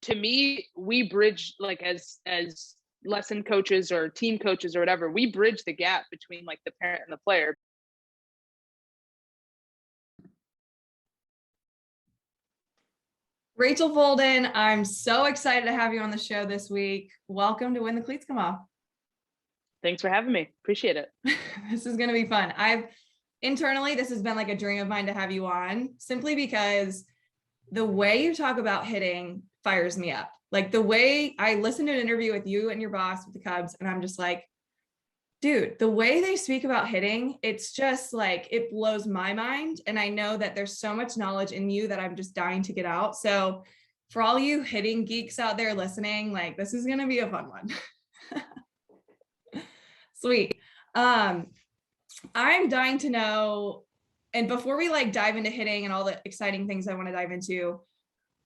to me, we bridge, like, as lesson coaches or team coaches or whatever, we bridge the gap between like the parent and the player. Rachel Folden, I'm so excited to have you on the show this week. Welcome to When the Cleats Come Off. Thanks for having me. Appreciate it. This is going to be fun. Internally, this has been like a dream of mine to have you on, simply because the way you talk about hitting fires me up. Like the way I listened to an interview with you and your boss with the Cubs, and I'm just like, dude, the way they speak about hitting, it's just like, it blows my mind. And I know that there's so much knowledge in you that I'm just dying to get out. So for all you hitting geeks out there listening, like, this is going to be a fun one. Sweet. I'm dying to know, and before we like dive into hitting and all the exciting things I want to dive into,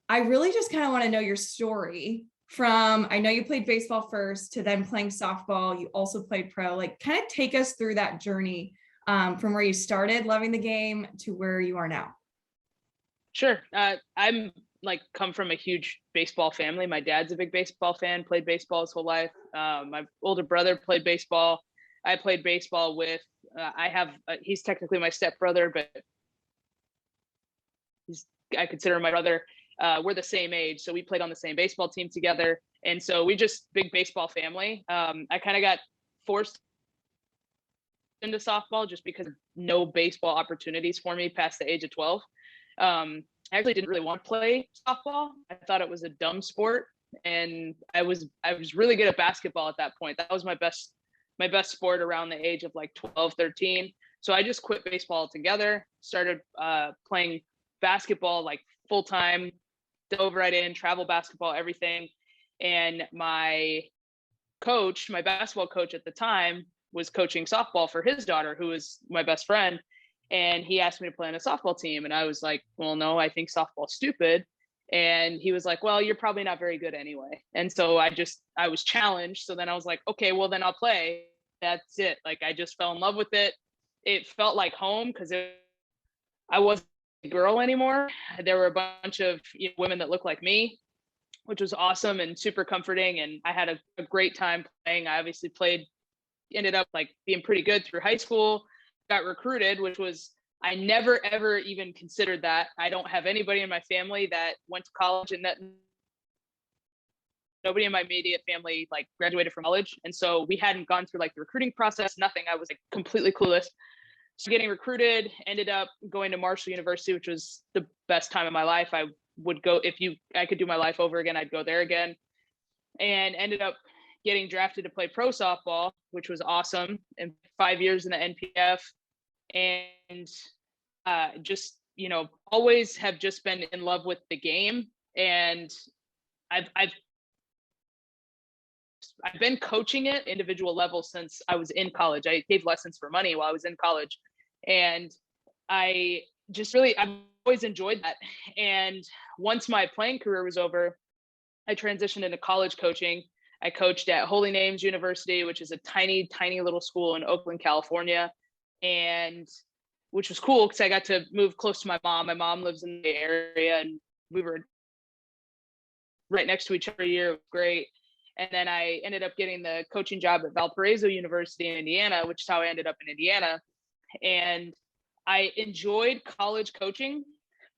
I really just kind of want to know your story from, I know you played baseball first to then playing softball. You also played pro. Like, kind of take us through that journey from where you started loving the game to where you are now. Sure. I'm like come from a huge baseball family. My dad's a big baseball fan, played baseball his whole life. My older brother played baseball. I played baseball with, he's technically my stepbrother, but I consider him my brother. We're the same age, so we played on the same baseball team together. And so we just big baseball family. I kind of got forced into softball just because of no baseball opportunities for me past the age of 12. I actually didn't really want to play softball. I thought it was a dumb sport, and I was really good at basketball at that point. That was my best sport around the age of like 12, 13. So I just quit baseball altogether, started playing basketball like full time, dove right in, travel basketball, everything. And my basketball coach at the time, was coaching softball for his daughter, who was my best friend. And he asked me to play on a softball team. And I was like, well, no, I think softball's stupid. And he was like, well, you're probably not very good anyway. And so I was challenged. So then I was like, okay, well then I'll play. That's it. Like, I just fell in love with it. It felt like home because I wasn't a girl anymore. There were a bunch of women that looked like me, which was awesome and super comforting. And I had a great time playing. I obviously ended up like being pretty good through high school, got recruited, which was, I never, ever even considered that. I don't have anybody in my family that went to college, and that nobody in my immediate family like graduated from college. And so we hadn't gone through like the recruiting process, nothing. I was like completely clueless. So getting recruited, ended up going to Marshall University, which was the best time of my life. I would go, I could do my life over again, I'd go there again. And ended up getting drafted to play pro softball, which was awesome. And 5 years in the NPF. And just, always have just been in love with the game. And I've been coaching it individual level since I was in college. I gave lessons for money while I was in college. And I've always enjoyed that. And once my playing career was over, I transitioned into college coaching. I coached at Holy Names University, which is a tiny, tiny little school in Oakland, California. And which was cool because I got to move close to my mom. My mom lives in the area, and we were right next to each other a year. It was great. And then I ended up getting the coaching job at Valparaiso University in Indiana, which is how I ended up in Indiana. And I enjoyed college coaching,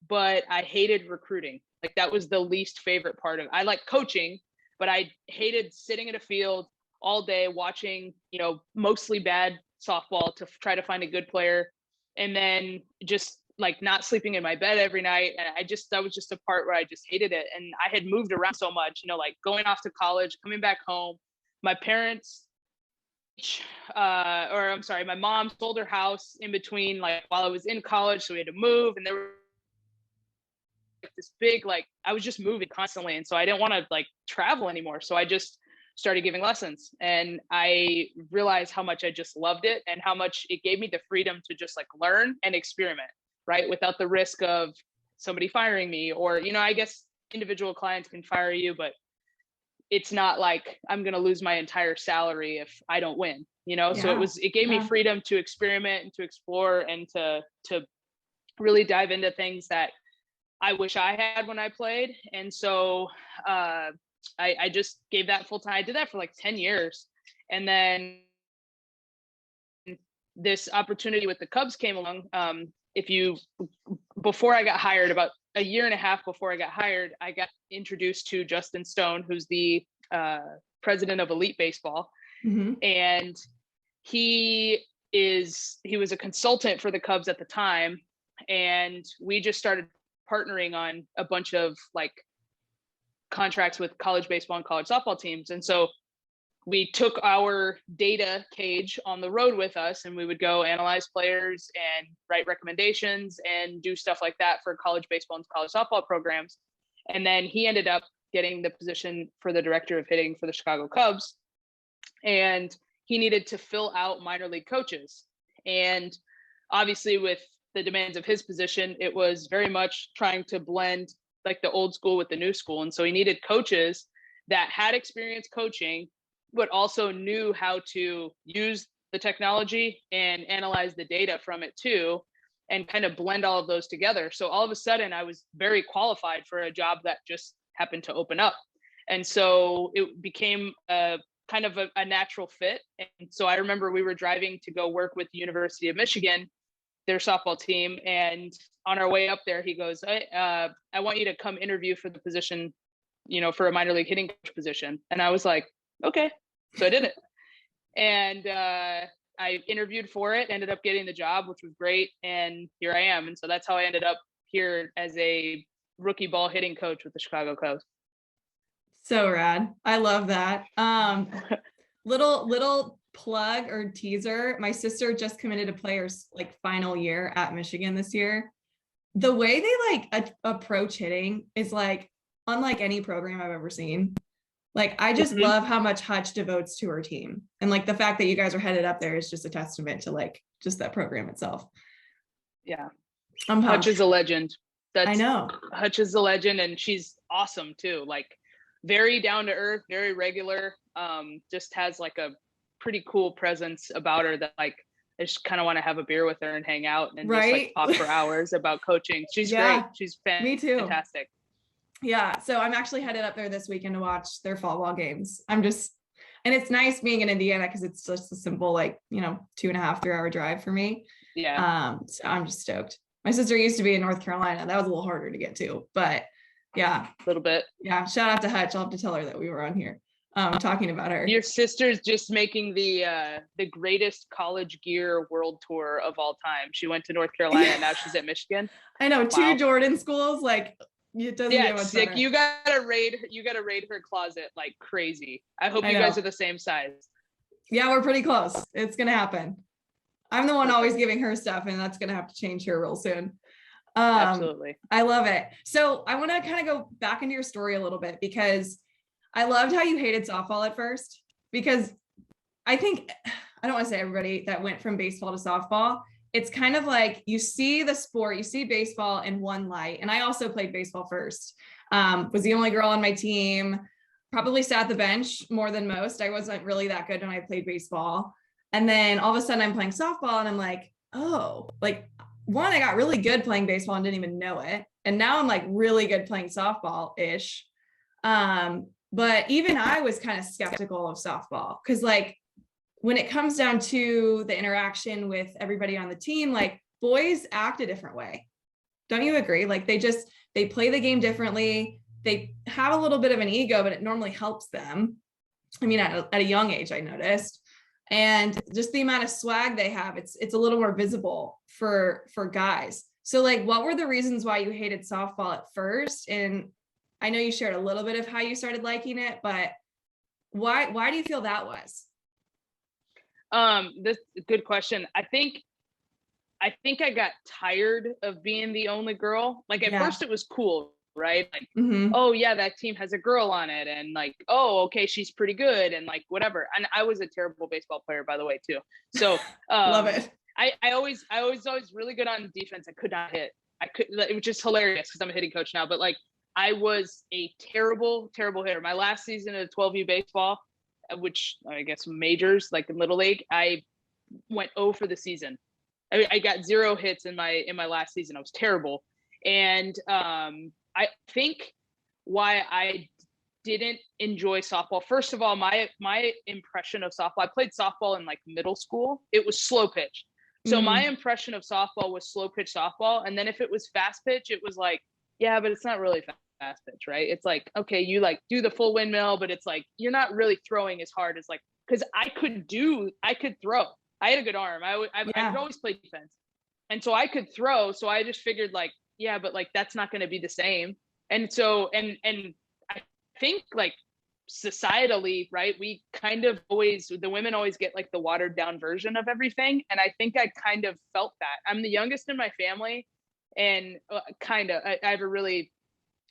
but I hated recruiting. Like, that was the least favorite part of it. I like coaching, but I hated sitting in a field all day watching, mostly bad softball to try to find a good player. And then just like not sleeping in my bed every night. And that was just a part where I just hated it. And I had moved around so much, like going off to college, coming back home. My parents, my mom sold her house in between, like while I was in college. So we had to move, and there were this big, like, I was just moving constantly. And so I didn't want to like travel anymore. So I just started giving lessons, and I realized how much I just loved it and how much it gave me the freedom to just like learn and experiment, right? Without the risk of somebody firing me, or, I guess individual clients can fire you, but it's not like I'm going to lose my entire salary if I don't win, So it gave me freedom to experiment and to explore and to really dive into things that I wish I had when I played. And so I just gave that full time. I did that for like 10 years. And then this opportunity with the Cubs came along. Before I got hired, about a year and a half before I got hired, I got introduced to Justin Stone, who's the president of Elite Baseball. Mm-hmm. And he was a consultant for the Cubs at the time. And we just started partnering on a bunch of like contracts with college baseball and college softball teams. And so we took our data cage on the road with us, and we would go analyze players and write recommendations and do stuff like that for college baseball and college softball programs. And then he ended up getting the position for the director of hitting for the Chicago Cubs. And he needed to fill out minor league coaches. And obviously with the demands of his position, it was very much trying to blend like the old school with the new school. And so he needed coaches that had experience coaching, but also knew how to use the technology and analyze the data from it too, and kind of blend all of those together. So all of a sudden I was very qualified for a job that just happened to open up. And so it became a kind of a natural fit. And so I remember we were driving to go work with the University of Michigan, their softball team. And on our way up there, he goes, I want you to come interview for the position, for a minor league hitting coach position. And I was like, okay. So I did it. And I interviewed for it, ended up getting the job, which was great. And here I am. And so that's how I ended up here as a rookie ball hitting coach with the Chicago Cubs. So rad. I love that. Little plug or teaser. My sister just committed to play her like final year at Michigan this year. The way they like approach hitting is like unlike any program I've ever seen. Like, I just love how much Hutch devotes to her team. And like the fact that you guys are headed up there is just a testament to like just that program itself. Yeah. I'm Hutch is a legend. I know. Hutch is a legend, and she's awesome too. Like very down to earth, very regular. Just has like a pretty cool presence about her that like I just kind of want to have a beer with her and hang out and just like talk for hours about coaching. She's great. She's me too. Fantastic. Yeah. So I'm actually headed up there this weekend to watch their fall ball games. And it's nice being in Indiana because it's just a simple, like, 2.5, 3 hour drive for me. Yeah. So I'm just stoked. My sister used to be in North Carolina. That was a little harder to get to, but yeah. A little bit. Yeah. Shout out to Hutch. I'll have to tell her that we were on here talking about her. Your sister's just making the greatest college gear world tour of all time. She went to North Carolina and now she's at Michigan. I know. Wow. 2 Jordan schools, like, it doesn't get much sick. better. You gotta raid her closet like crazy. I hope you guys are the same size. Yeah, we're pretty close. It's gonna happen. I'm the one always giving her stuff, and that's gonna have to change here real soon. Absolutely. I love it. So I want to kind of go back into your story a little bit, because I loved how you hated softball at first, because I think, I don't want to say everybody that went from baseball to softball, it's kind of like you see the sport, you see baseball in one light. And I also played baseball first, was the only girl on my team, probably sat the bench more than most. I wasn't really that good when I played baseball. And then all of a sudden I'm playing softball and I'm like, oh, like one, I got really good playing baseball and didn't even know it. And now I'm like really good playing softball-ish. But even I was kind of skeptical of softball, because like when it comes down to the interaction with everybody on the team, like boys act a different way. Don't you agree? Like they play the game differently. They have a little bit of an ego, but it normally helps them. I mean, at a young age, I noticed. And just the amount of swag they have, it's a little more visible for guys. So like, what were the reasons why you hated softball at first? And I know you shared a little bit of how you started liking it, but why do you feel that was? This is a good question. I think I got tired of being the only girl. Like at first it was cool, right? Like, oh yeah, that team has a girl on it, and like, oh, okay, she's pretty good, and like whatever. And I was a terrible baseball player, by the way, too. So love it. I was always really good on defense. I could not hit. It was just hilarious because I'm a hitting coach now, but like I was a terrible hitter. My last season of 12U baseball, which I guess majors, like in Little League, I went 0 for the season. I got 0 hits in my last season. I was terrible. And I think why I didn't enjoy softball. First of all, my impression of softball, I played softball in like middle school. It was slow pitch. So my impression of softball was slow pitch softball. And then if it was fast pitch, it was like, yeah, but it's not really fast pitch, right? It's like, okay, you like do the full windmill, but it's like, you're not really throwing as hard as like, because I could throw. I had a good arm. I've always played defense. And so I could throw. So I just figured like, yeah, but like, that's not going to be the same. And so, and I think like societally, right, we kind of always, the women always get like the watered down version of everything. And I think I kind of felt that. I'm the youngest in my family, and I have a really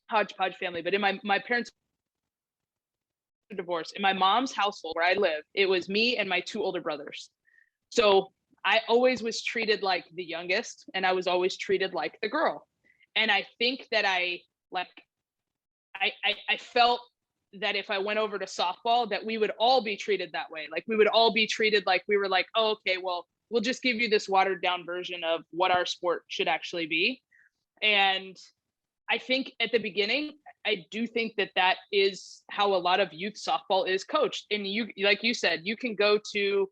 hodgepodge family, but in my parents divorced. In my mom's household where I live, it was me and my 2 older brothers. So I always was treated like the youngest, and I was always treated like the girl. And I think that I felt that if I went over to softball, that we would all be treated that way. Like we would all be treated like we were like, oh, okay, well, we'll just give you this watered down version of what our sport should actually be. And I think at the beginning, I do think that that is how a lot of youth softball is coached. And you, like you said, you can go to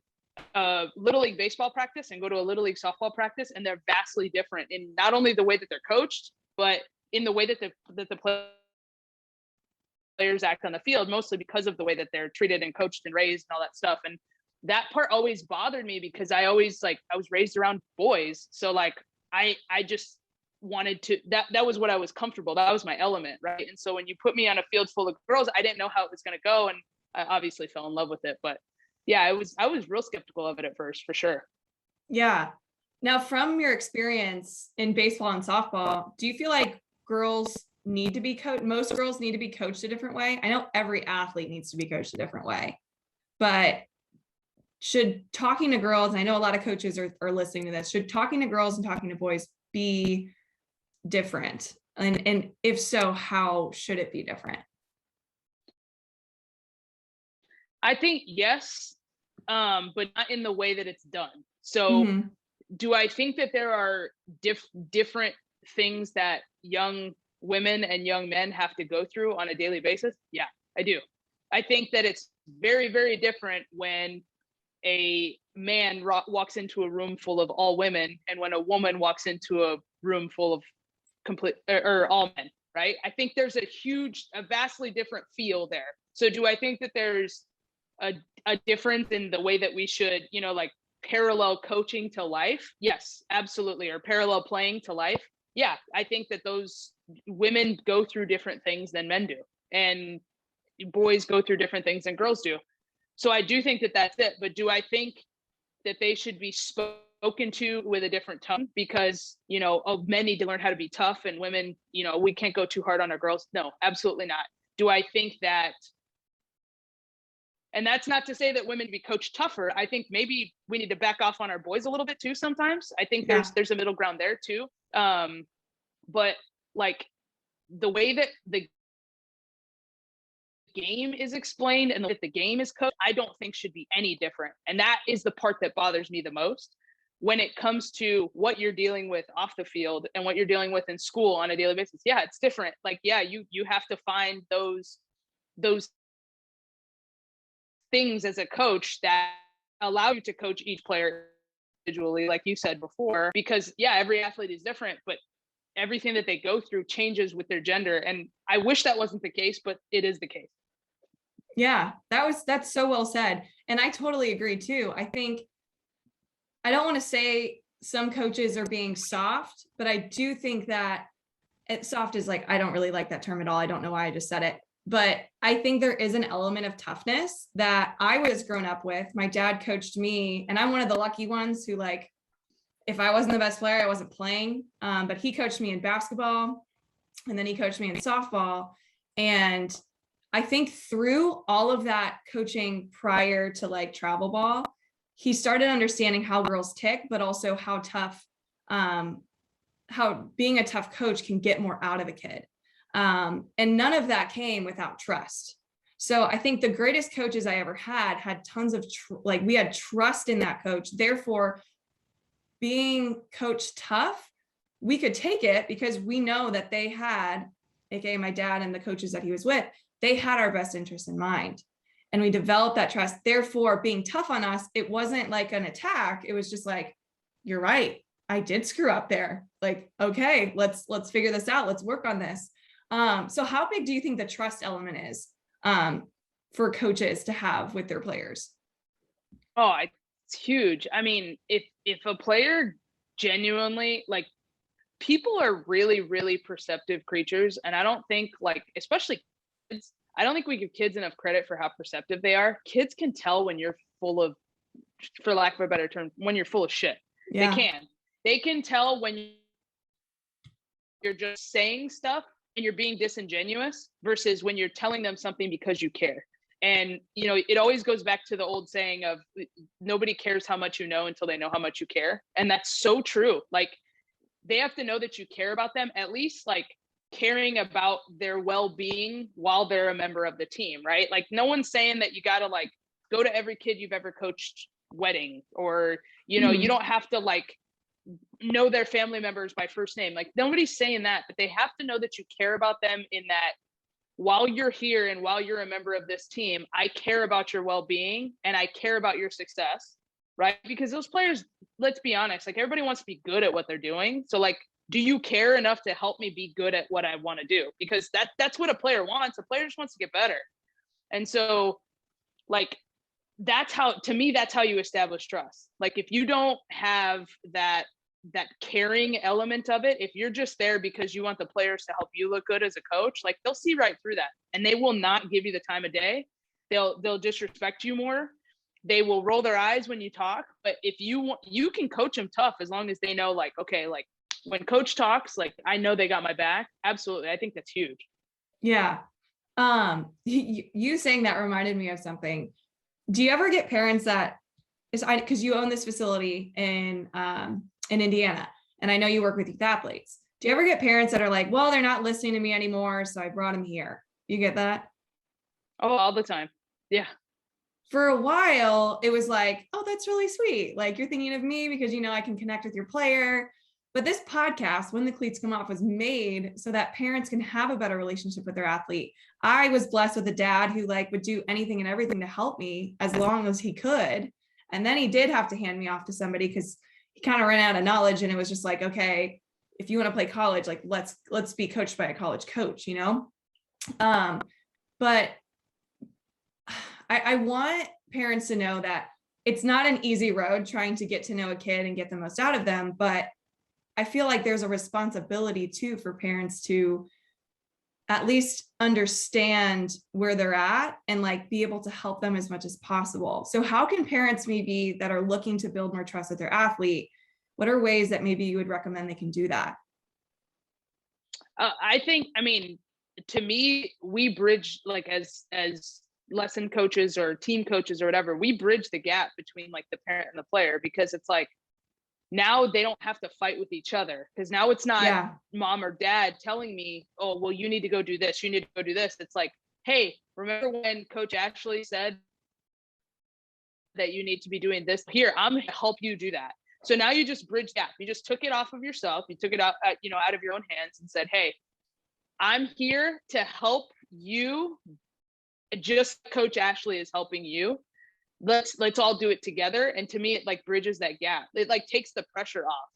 a Little League baseball practice and go to a Little League softball practice, and they're vastly different in not only the way that they're coached, but in the way that the players act on the field, mostly because of the way that they're treated and coached and raised and all that stuff. And that part always bothered me because I was raised around boys. So like, I just wanted to, that was what I was comfortable. That was my element. Right. And so when you put me on a field full of girls, I didn't know how it was going to go. And I obviously fell in love with it, but yeah, I was real skeptical of it at first, for sure. Yeah. Now, from your experience in baseball and softball, do you feel like girls need to be coached? Most girls need to be coached a different way. I know every athlete needs to be coached a different way, but should talking to girls, and I know a lot of coaches are listening to this, should talking to girls and talking to boys be different? And if so, how should it be different? I think yes, but not in the way that it's done. So do I think that there are different things that young women and young men have to go through on a daily basis? Yeah, I do. I think that it's very, very different when a man walks into a room full of all women and when a woman walks into a room full of complete or all men, right? I think there's a vastly different feel there. So do I think that there's a difference in the way that we should, like parallel coaching to life? Yes, absolutely. Or parallel playing to life? Yeah, I think that those women go through different things than men do, and boys go through different things than girls do. So I do think that that's it. But do I think that they should be spoken to with a different tone because, men need to learn how to be tough, and women, we can't go too hard on our girls? No, absolutely not. Do I think that, and that's not to say that women be coached tougher. I think maybe we need to back off on our boys a little bit too sometimes. I think there's a middle ground there too. But like the way that the game is explained and the game is coached, I don't think should be any different. And that is the part that bothers me the most when it comes to what you're dealing with off the field and what you're dealing with in school on a daily basis. Yeah, it's different. Like, yeah, you have to find those things as a coach that allow you to coach each player individually, like you said before, because yeah, every athlete is different, but everything that they go through changes with their gender. And I wish that wasn't the case, but it is the case. Yeah, that's so well said. And I totally agree too. I think, I don't want to say some coaches are being soft, but I do think that soft is like, I don't really like that term at all. I don't know why I just said it, but I think there is an element of toughness that I was grown up with. My dad coached me, and I'm one of the lucky ones who, like, if I wasn't the best player, I wasn't playing. But he coached me in basketball, and then he coached me in softball. And I think through all of that coaching prior to like travel ball, he started understanding how girls tick, but also how tough, how being a tough coach can get more out of a kid. And none of that came without trust. So I think the greatest coaches I ever had tons of, we had trust in that coach. Therefore, being coached tough we could take it because we know that they had, aka my dad and the coaches that he was with, they had our best interest in mind. And we developed that trust. Therefore, being tough on us, it wasn't like an attack. It was just like, you're right. I did screw up there. Like, okay, let's figure this out. Let's work on this. So how big do you think the trust element is for coaches to have with their players? Oh, it's huge. I mean, if a player genuinely, like, people are really, really perceptive creatures. And I don't think, like, especially kids, I don't think we give kids enough credit for how perceptive they are. Kids can tell when you're full of, for lack of a better term, when you're full of shit. Yeah. They can tell when you're just saying stuff and you're being disingenuous versus when you're telling them something because you care. And, you know, it always goes back to the old saying of nobody cares how much you know until they know how much you care. And that's so true. Like, they have to know that you care about them, at least like caring about their well-being while they're a member of the team, right? Like, no one's saying that you got to like go to every kid you've ever coached wedding, or, you know, you don't have to like know their family members by first name. Like, nobody's saying that, but they have to know that you care about them, in that while you're here and while you're a member of this team, I care about your well-being and I care about your success, right? Because those players, let's be honest, like, everybody wants to be good at what they're doing. So like, do you care enough to help me be good at what I want to do? Because that's what a player wants. A player just wants to get better. And so like, that's how, to me, that's how you establish trust. Like, if you don't have that caring element of it, if you're just there because you want the players to help you look good as a coach, like, they'll see right through that, and they will not give you the time of day. They'll disrespect you more. They will roll their eyes when you talk. But if you want, you can coach them tough as long as they know, like, okay, like, when coach talks, like, I know they got my back. Absolutely. I think that's huge. Yeah. You saying that reminded me of something. Do you ever get parents that is, because you own this facility in Indiana, and I know you work with youth athletes. Do you ever get parents that are like, well, they're not listening to me anymore, so I brought them here? You get that? Oh, all the time. Yeah. For a while, it was like, oh, that's really sweet. Like, you're thinking of me because, you know, I can connect with your player. But this podcast, When the Cleats Come Off, was made so that parents can have a better relationship with their athlete. I was blessed with a dad who like would do anything and everything to help me as long as he could. And then he did have to hand me off to somebody because he kind of ran out of knowledge. And it was just like, okay, if you want to play college, like, let's be coached by a college coach, you know? But I want parents to know that it's not an easy road trying to get to know a kid and get the most out of them. But I feel like there's a responsibility too for parents to at least understand where they're at and like be able to help them as much as possible. So how can parents maybe that are looking to build more trust with their athlete, what are ways that maybe you would recommend they can do that? I think, I mean, to me, we bridge, like, as lesson coaches or team coaches or whatever, we bridge the gap between like the parent and the player, because it's like, now they don't have to fight with each other, because now it's not mom or dad telling me, oh, well, you need to go do this, you need to go do this. It's like, hey, remember when Coach Ashley said that you need to be doing this? Here, I'm going to help you do that. So now you just bridge that. You just took it off of yourself. You took it out, out of your own hands and said, hey, I'm here to help you, just Coach Ashley is helping you. Let's all do it together. And to me, it like bridges that gap. It like takes the pressure off,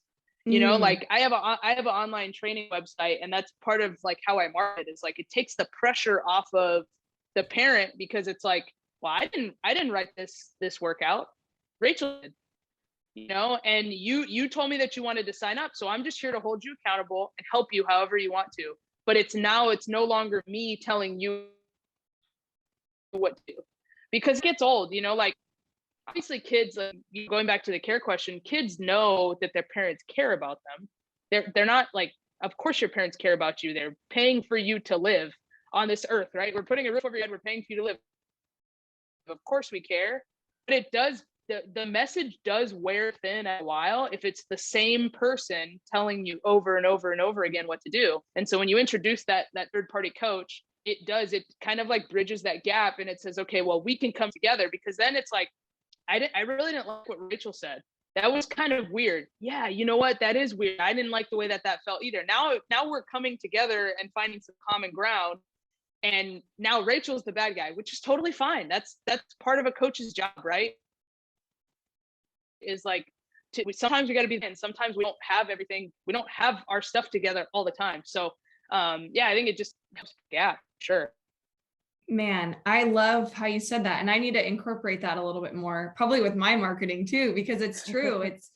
you know, like I have an online training website, and that's part of like how I market, is like, it takes the pressure off of the parent, because it's like, well, I didn't write this workout. Rachel did, you know, and you told me that you wanted to sign up. So I'm just here to hold you accountable and help you however you want to. But it's no longer me telling you what to do, because it gets old, you know, like, obviously kids, going back to the care question, kids know that their parents care about them. They're not like, of course your parents care about you. They're paying for you to live on this earth, right? We're putting a roof over your head. We're paying for you to live. Of course we care, but it does, the message does wear thin a while if it's the same person telling you over and over and over again what to do. And so when you introduce that third party coach, it kind of like bridges that gap, and it says, okay, well, we can come together, because then it's like, I really didn't like what Rachel said. that was kind of weird. Yeah, you know what? That is weird. I didn't like the way that felt either. Now we're coming together and finding some common ground. And now Rachel's the bad guy, which is totally fine. That's part of a coach's job, right? Is like, sometimes we got to be, and sometimes we don't have everything. We don't have our stuff together all the time. So, yeah, I think it just, yeah, sure. Man, I love how you said that. And I need to incorporate that a little bit more, probably with my marketing too, because it's true. It's,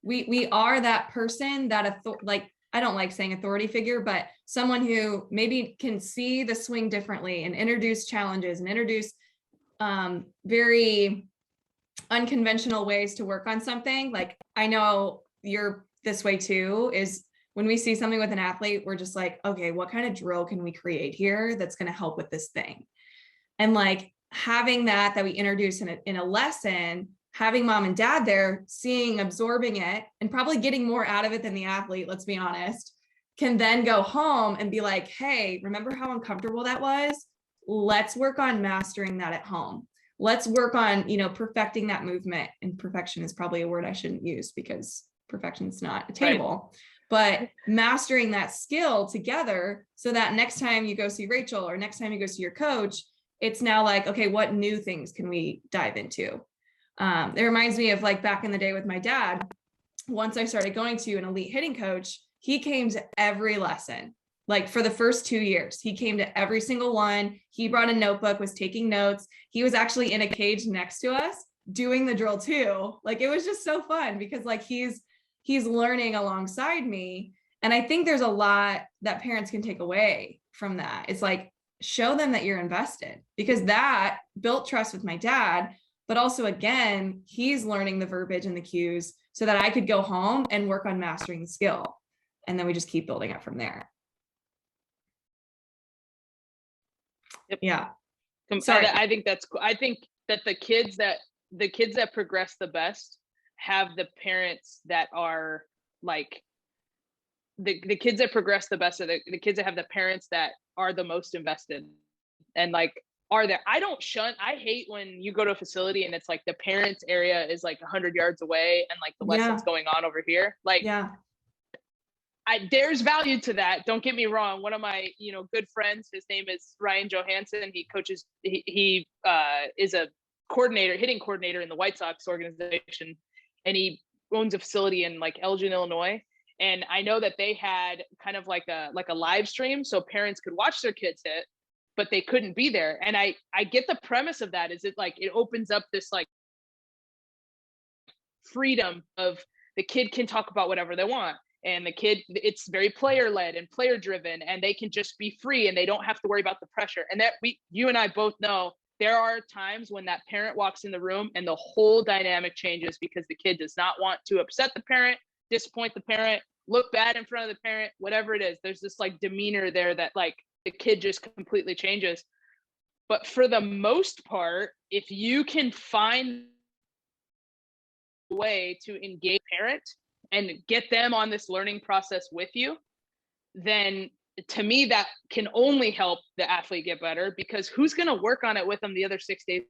we are that person that, like, I don't like saying authority figure, but someone who maybe can see the swing differently and introduce challenges and introduce very unconventional ways to work on something. Like, I know you're this way too, is when we see something with an athlete, we're just like, okay, what kind of drill can we create here that's going to help with this thing? And like having that we introduce in a lesson, having mom and dad there, seeing, absorbing it, and probably getting more out of it than the athlete, let's be honest, can then go home and be like, hey, remember how uncomfortable that was? Let's work on mastering that at home. Let's work on, perfecting that movement. And perfection is probably a word I shouldn't use because perfection is not attainable. Right. But mastering that skill together so that next time you go see Rachel or next time you go see your coach, it's now like, okay, what new things can we dive into? It reminds me of like back in the day with my dad. Once I started going to an elite hitting coach, he came to every lesson. Like for the first 2 years, he came to every single one. He brought a notebook, was taking notes. He was actually in a cage next to us doing the drill too. Like it was just so fun because like he's learning alongside me. And I think there's a lot that parents can take away from that. It's like, show them that you're invested, because that built trust with my dad. But also, again, he's learning the verbiage and the cues so that I could go home and work on mastering the skill. And then we just keep building up from there. Yep. Yeah. Sorry. I think that's cool. I think that the kids that progress the best have the parents that are like, the kids that progress the best are the kids that have the parents that are the most invested and like are there. I hate when you go to a facility and it's like the parents area is like 100 yards away and like the lesson's going on over here. Like, there's value to that. Don't get me wrong. One of my, good friends, his name is Ryan Johansson. He coaches, he is a hitting coordinator in the White Sox organization. And he owns a facility in like Elgin, Illinois. And I know that they had kind of like a live stream so parents could watch their kids hit, but they couldn't be there. And I get the premise of that is it like, it opens up this like freedom of the kid can talk about whatever they want. And the kid, it's very player led and player driven, and they can just be free and they don't have to worry about the pressure. And that you and I both know there are times when that parent walks in the room and the whole dynamic changes because the kid does not want to upset the parent, disappoint the parent, look bad in front of the parent, whatever it is. There's this like demeanor there that like the kid just completely changes. But for the most part, if you can find a way to engage parent and get them on this learning process with you, then to me, that can only help the athlete get better, because who's going to work on it with them the other 6 days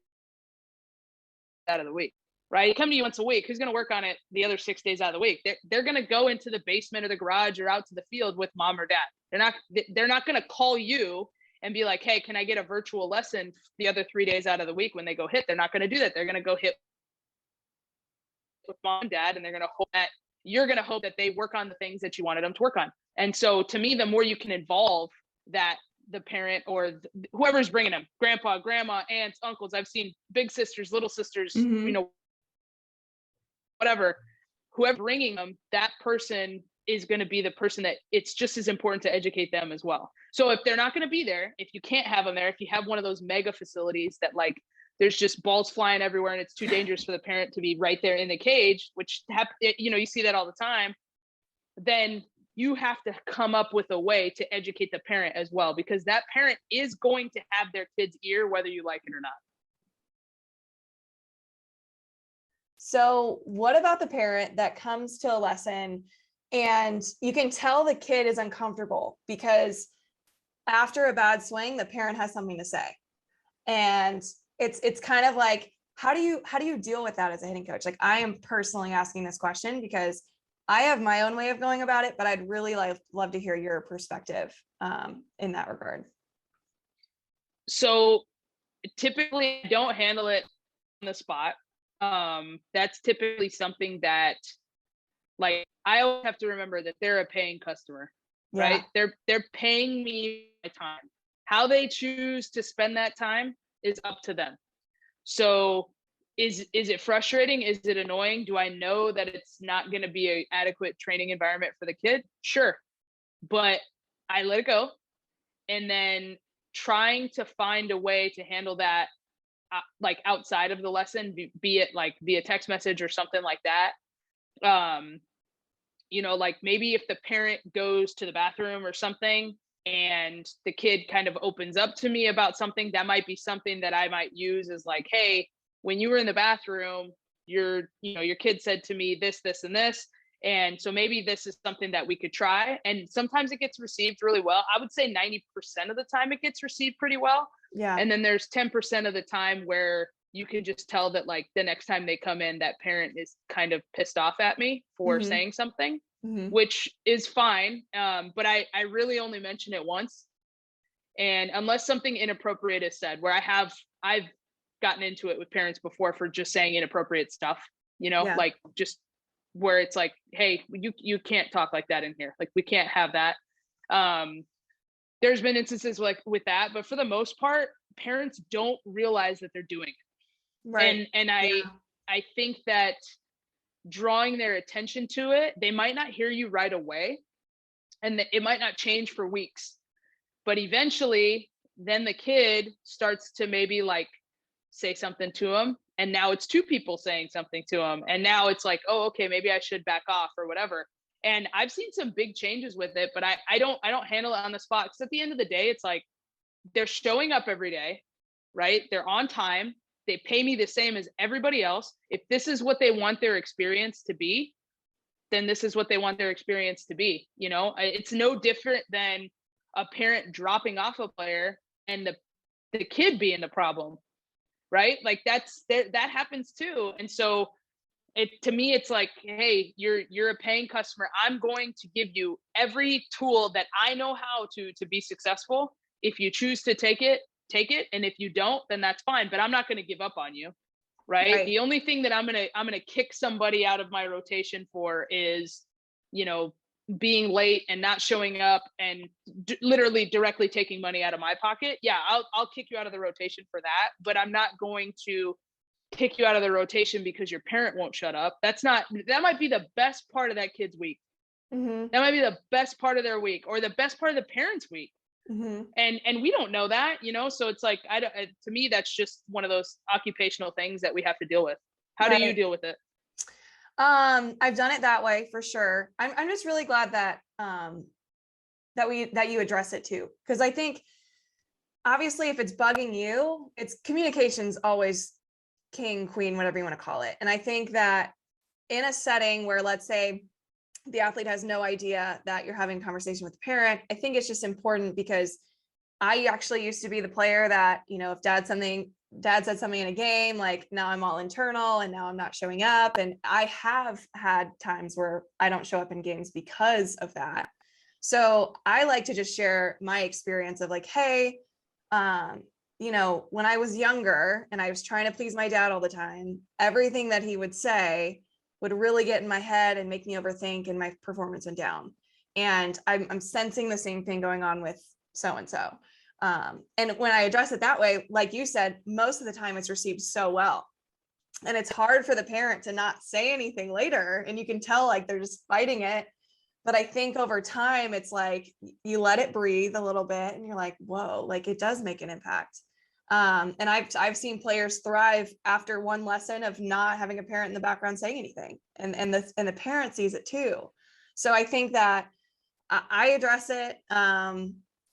out of the week, right? You come to you once a week. Who's going to work on it the other 6 days out of the week? They're going to go into the basement or the garage or out to the field with mom or dad. They're not going to call you and be like, hey, can I get a virtual lesson the other 3 days out of the week when they go hit? They're not going to do that. They're going to go hit with mom and dad, and they're going to hope that you're going to hope that they work on the things that you wanted them to work on. And so to me, the more you can involve that the parent or whoever's bringing them, grandpa, grandma, aunts, uncles, I've seen big sisters, little sisters, whatever, whoever bringing them, that person is going to be the person that it's just as important to educate them as well. So if they're not going to be there, if you can't have them there, if you have one of those mega facilities that like, there's just balls flying everywhere and it's too dangerous for the parent to be right there in the cage, which you see that all the time, then you have to come up with a way to educate the parent as well, because that parent is going to have their kid's ear, whether you like it or not. So what about the parent that comes to a lesson and you can tell the kid is uncomfortable because after a bad swing, the parent has something to say. And it's kind of like, how do you deal with that as a hitting coach? Like, I am personally asking this question because I have my own way of going about it, but I'd really love to hear your perspective in that regard. So typically I don't handle it on the spot. That's typically something that, like, I always have to remember that they're a paying customer, right? They're paying me my time. How they choose to spend that time is up to them. So is it frustrating? Is it annoying? Do I know that it's not going to be an adequate training environment for the kid? Sure. But I let it go. And then trying to find a way to handle that, like outside of the lesson, be it like via text message or something like that. Like maybe if the parent goes to the bathroom or something and the kid kind of opens up to me about something, that might be something that I might use as like, hey, when you were in the bathroom, your kid said to me this, and this. And so maybe this is something that we could try. And sometimes it gets received really well. I would say 90% of the time it gets received pretty well. Yeah. And then there's 10% of the time where you can just tell that, like, the next time they come in, that parent is kind of pissed off at me for saying something, which is fine. But I really only mention it once. And unless something inappropriate is said, where I've gotten into it with parents before for just saying inappropriate stuff, like just where it's like, hey, you can't talk like that in here. Like, we can't have that. There's been instances like with that, but for the most part, parents don't realize that they're doing it. Right. And I think that drawing their attention to it, they might not hear you right away, and it might not change for weeks, but eventually then the kid starts to maybe like say something to him, and now it's two people saying something to him, and now it's like, oh, okay, maybe I should back off or whatever. And I've seen some big changes with it, but I don't handle it on the spot, because at the end of the day, it's like, they're showing up every day, right? They're on time. They pay me the same as everybody else. If this is what they want their experience to be, then this is what they want their experience to be. It's no different than a parent dropping off a player and the kid being the problem, right? Like that happens too. And so to me, it's like, hey, you're a paying customer. I'm going to give you every tool that I know how to be successful. If you choose to take it. And if you don't, then that's fine, but I'm not going to give up on you. Right. The only thing that I'm going to kick somebody out of my rotation for is, being late and not showing up and literally directly taking money out of my pocket. Yeah. I'll kick you out of the rotation for that, but I'm not going to kick you out of the rotation because your parent won't shut up. That might be the best part of that kid's week. That might be the best part of their week, or the best part of the parent's week. And we don't know that, so it's like, to me, that's just one of those occupational things that we have to deal with. How do you deal with it? I've done it that way for sure. I'm just really glad that that you address it too, because I think obviously if it's bugging you, it's communication's always king, queen, whatever you want to call it. And I think that in a setting where, let's say, the athlete has no idea that you're having a conversation with the parent, I think it's just important, because I actually used to be the player that, if dad said something in a game, like, now I'm all internal and now I'm not showing up. And I have had times where I don't show up in games because of that. So I like to just share my experience of like, hey, when I was younger and I was trying to please my dad all the time, everything that he would say would really get in my head and make me overthink, and my performance went down. And I'm sensing the same thing going on with so-and-so. And when I address it that way, like you said, most of the time it's received so well. And it's hard for the parent to not say anything later. And you can tell like they're just fighting it. But I think over time, it's like you let it breathe a little bit and you're like, whoa, like it does make an impact. And I've seen players thrive after one lesson of not having a parent in the background saying anything, and the parent sees it too. So I think that I address it.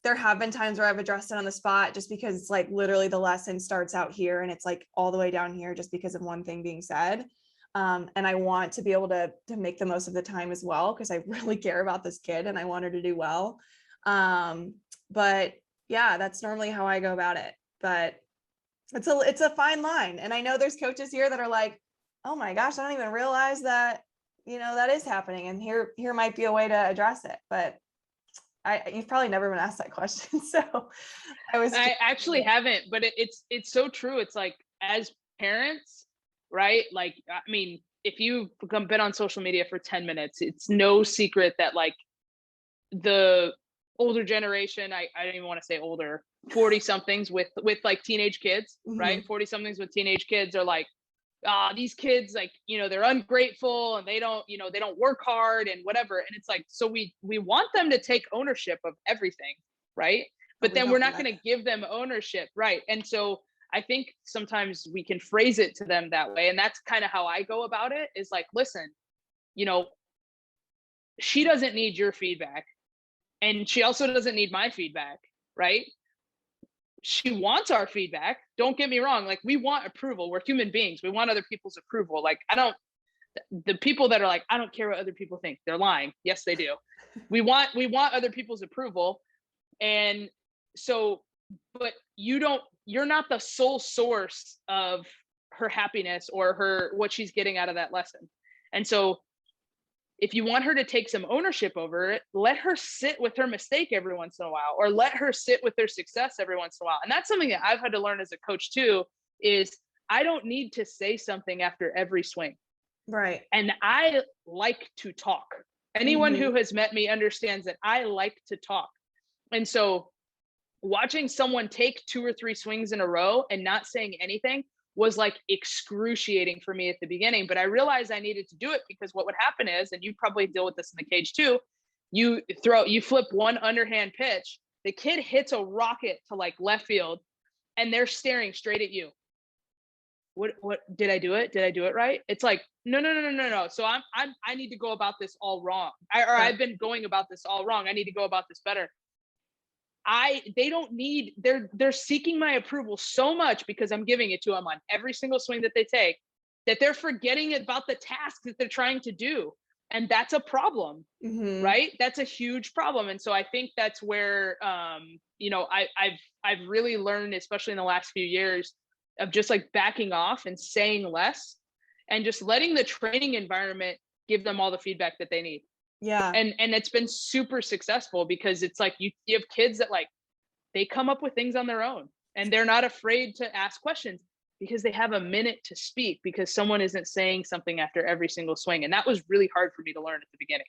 There have been times where I've addressed it on the spot, just because it's like literally the lesson starts out here and it's like all the way down here just because of one thing being said. And I want to be able to make the most of the time as well, because I really care about this kid and I want her to do well. But yeah, that's normally how I go about it. But It's a fine line. And I know there's coaches here that are like, oh my gosh, I don't even realize that, that is happening. And here might be a way to address it. But you've probably never been asked that question. So I actually haven't, but it's so true. It's like, as parents, right? Like, I mean, if you've been on social media for 10 minutes, it's no secret that like the older generation, I don't even want to say older, 40 somethings with like teenage kids, right? 40 somethings with teenage kids are like, these kids, like, they're ungrateful and they don't work hard and whatever. And it's like, so we want them to take ownership of everything, right? But then we're not going to give them ownership, right? And so I think sometimes we can phrase it to them that way. And that's kind of how I go about it, is like, listen, she doesn't need your feedback. And she also doesn't need my feedback, right? She wants our feedback. Don't get me wrong. Like, we want approval. We're human beings. We want other people's approval. Like, the people that are like, I don't care what other people think, they're lying. Yes, they do. We want other people's approval. And so, but you're not the sole source of her happiness or what she's getting out of that lesson. And so if you want her to take some ownership over it, let her sit with her mistake every once in a while, or let her sit with their success every once in a while. And that's something that I've had to learn as a coach too, is I don't need to say something after every swing. Right. And I like to talk. Anyone who has met me understands that I like to talk. And so watching someone take 2 or 3 swings in a row and not saying anything was like excruciating for me at the beginning. But I realized I needed to do it, because what would happen is, and you probably deal with this in the cage too, you flip one underhand pitch, the kid hits a rocket to like left field and they're staring straight at you. What did I do it? Did I do it right? It's like, no. So I need to go about this all wrong. I've been going about this all wrong. I need to go about this better. They don't need, they're seeking my approval so much because I'm giving it to them on every single swing that they take, that they're forgetting about the task that they're trying to do. And that's a problem, right? That's a huge problem. And so I think that's where, I've really learned, especially in the last few years, of just like backing off and saying less and just letting the training environment give them all the feedback that they need. Yeah. And it's been super successful, because it's like you have kids that like, they come up with things on their own and they're not afraid to ask questions because they have a minute to speak, because someone isn't saying something after every single swing. And that was really hard for me to learn at the beginning.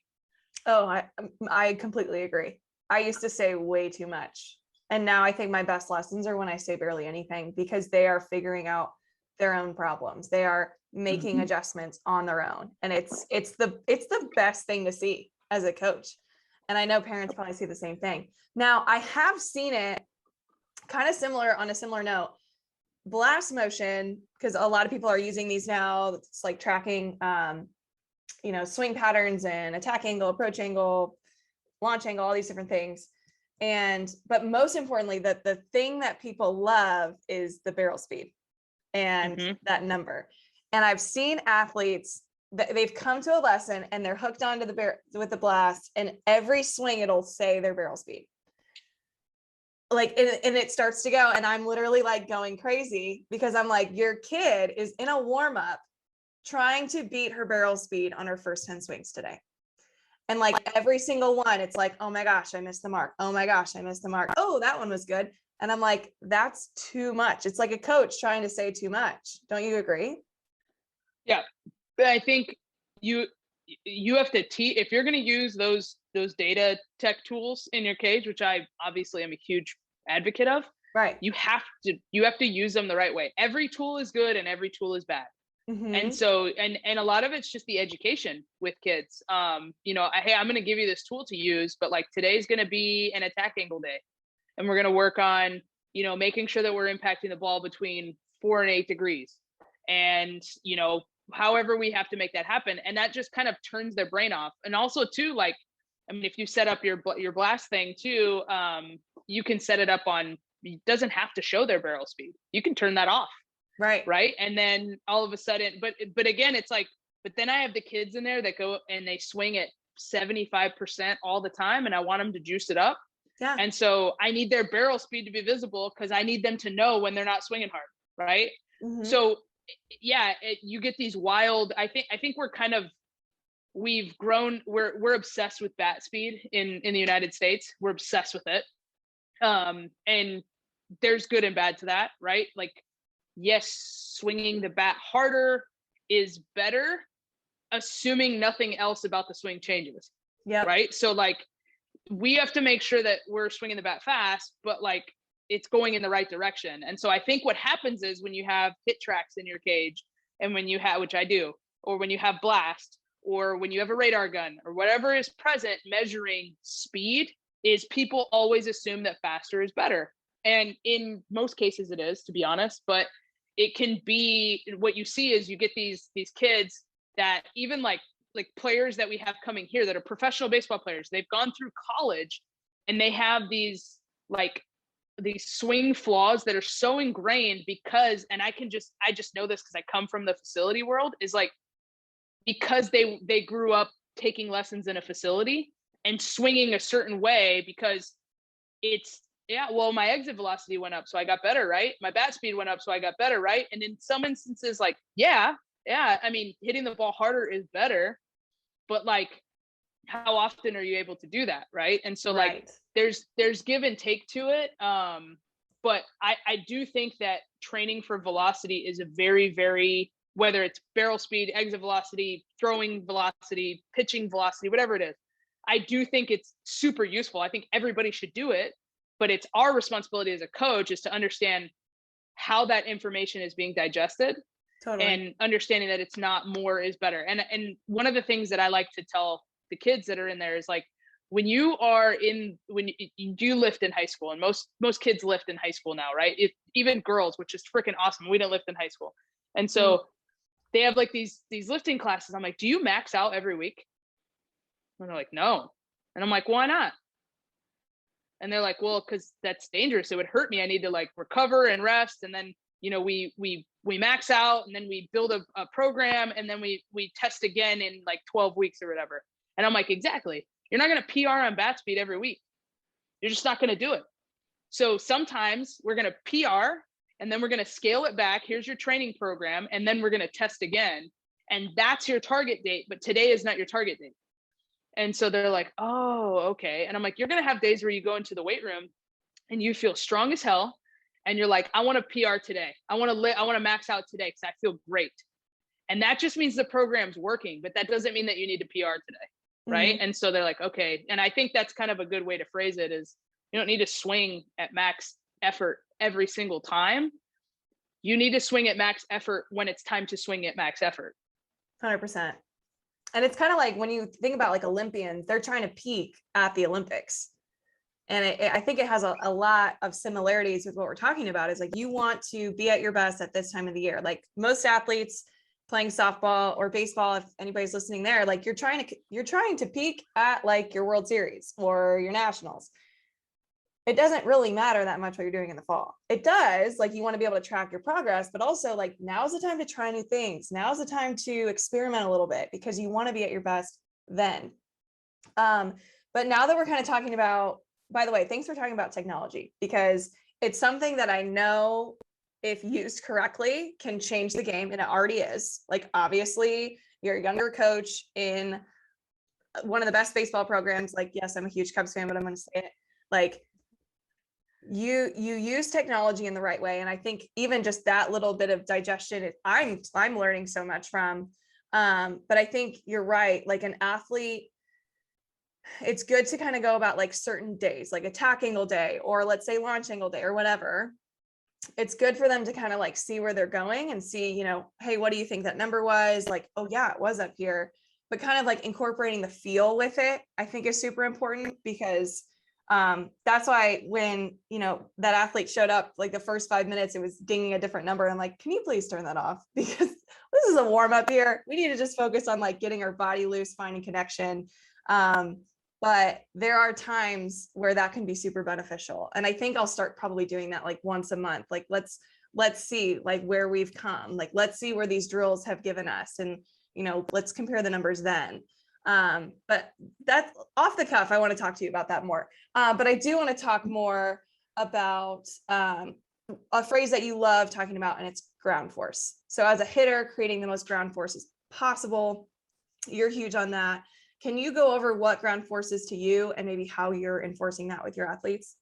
Oh, I completely agree. I used to say way too much. And now I think my best lessons are when I say barely anything, because they are figuring out their own problems. They are making adjustments on their own. And it's the best thing to see as a coach. And I know parents probably see the same thing. Now, I have seen it kind of similar, on a similar note, blast motion, because a lot of people are using these now. It's like tracking, swing patterns and attack angle, approach angle, launch angle, all these different things. But most importantly, the thing that people love is the barrel speed and that number. And I've seen athletes that they've come to a lesson and they're hooked onto with the blast, and every swing it'll say their barrel speed. Like, and it starts to go, and I'm literally like going crazy, because I'm like, your kid is in a warm up trying to beat her barrel speed on her first 10 swings today. And like every single one, it's like, oh my gosh, I missed the mark. Oh my gosh, I missed the mark. Oh, that one was good. And I'm like, that's too much. It's like a coach trying to say too much. Don't you agree? Yeah. But I think you have to if you're going to use those data tech tools in your cage, which I obviously am a huge advocate of, right? You have to use them the right way. Every tool is good and every tool is bad. And so, and a lot of it's just the education with kids. Hey, I'm going to give you this tool to use, but like today's going to be an attack angle day, and we're going to work on, making sure that we're impacting the ball between 4 and 8 degrees. And, however we have to make that happen. And that just kind of turns their brain off. And also too, like, I mean, if you set up your blast thing too, you can set it up on, it doesn't have to show their barrel speed. You can turn that off. Right. And then all of a sudden, but again, it's like, but then I have the kids in there that go and they swing at 75% all the time, and I want them to juice it up. Yeah. And so I need their barrel speed to be visible, because I need them to know when they're not swinging hard. right? Mhm. So yeah, you get these wild, I think we've grown, we're obsessed with bat speed in the United States. We're obsessed with it. And there's good and bad to that, right? Like, yes, swinging the bat harder is better, assuming nothing else about the swing changes. Yep. Right. So like, we have to make sure that we're swinging the bat fast, but like it's going in the right direction. And so I think what happens is when you have hit tracks in your cage, and when you have, which I do, or when you have blast, or when you have a radar gun, or whatever is present measuring speed, is people always assume that faster is better. And in most cases it is, to be honest, but it can be, what you see is you get these kids that even like players that we have coming here that are professional baseball players, they've gone through college and they have these swing flaws that are so ingrained because, and I just know this because I come from the facility world, is like, because they grew up taking lessons in a facility and swinging a certain way because it's, yeah, well, my exit velocity went up, so I got better, right? My bat speed went up, so I got better, right? And in some instances, like, yeah, I mean, hitting the ball harder is better, but like, how often are you able to do that, right? And so like, there's give and take to it. But I do think that training for velocity is a very, very, whether it's barrel speed, exit velocity, throwing velocity, pitching velocity, whatever it is, I do think it's super useful. I think everybody should do it, but it's our responsibility as a coach is to understand how that information is being digested. Totally. And understanding that it's not more is better. And one of the things that I like to tell the kids that are in there is like, when you do lift in high school, and most kids lift in high school now, right? Even girls, which is freaking awesome. We didn't lift in high school. And so they have like these lifting classes. I'm like, do you max out every week? And they're like, no. And I'm like, why not? And they're like, well, because that's dangerous. It would hurt me. I need to like recover and rest. And then, you know, we max out, and then we build a program, and then we test again in like 12 weeks or whatever. And I'm like, exactly. You're not going to PR on bat speed every week. You're just not going to do it. So sometimes we're going to PR, and then we're going to scale it back. Here's your training program. And then we're going to test again. And that's your target date. But today is not your target date. And so they're like, oh, okay. And I'm like, you're going to have days where you go into the weight room and you feel strong as hell. And you're like, I want to PR today. I want to max out today because I feel great. And that just means the program's working, but that doesn't mean that you need to PR today. Right. Mm-hmm. And so they're like, okay. And I think that's kind of a good way to phrase it is you don't need to swing at max effort every single time. You need to swing at max effort when it's time to swing at max effort. 100%. And it's kind of like when you think about like Olympians, they're trying to peak at the Olympics. And I think it has a lot of similarities with what we're talking about is like, you want to be at your best at this time of the year. Like most athletes playing softball or baseball, if anybody's listening there, like you're trying to peak at like your World Series or your nationals. It doesn't really matter that much what you're doing in the fall. It does, like you want to be able to track your progress, but also like now's the time to try new things. Now's the time to experiment a little bit because you want to be at your best then. But now that we're kind of talking about, by the way, thanks for talking about technology, because it's something that I know if used correctly can change the game, and it already is. Like obviously you're a younger coach in one of the best baseball programs. Like, yes, I'm a huge Cubs fan, but I'm going to say it. Like you use technology in the right way. And I think even just that little bit of digestion, I'm learning so much from, but I think you're right. Like an athlete, it's good to kind of go about like certain days, like attack angle day, or let's say launch angle day or whatever. It's good for them to kind of like see where they're going and see, you know, hey, what do you think that number was? Like, oh yeah, it was up here, but kind of like incorporating the feel with it, I think is super important because that's why when, you know, that athlete showed up, like the first 5 minutes, it was dinging a different number. And I'm like, can you please turn that off? Because this is a warm up here. We need to just focus on like getting our body loose, finding connection. But there are times where that can be super beneficial. And I think I'll start probably doing that like once a month. Like, let's see like where we've come, like, let's see where these drills have given us. And, you know, let's compare the numbers then. But that's off the cuff. I want to talk to you about that more. But I do want to talk more about a phrase that you love talking about, and it's ground force. So as a hitter, creating the most ground force as possible, you're huge on that. Can you go over what ground force is to you and maybe how you're enforcing that with your athletes?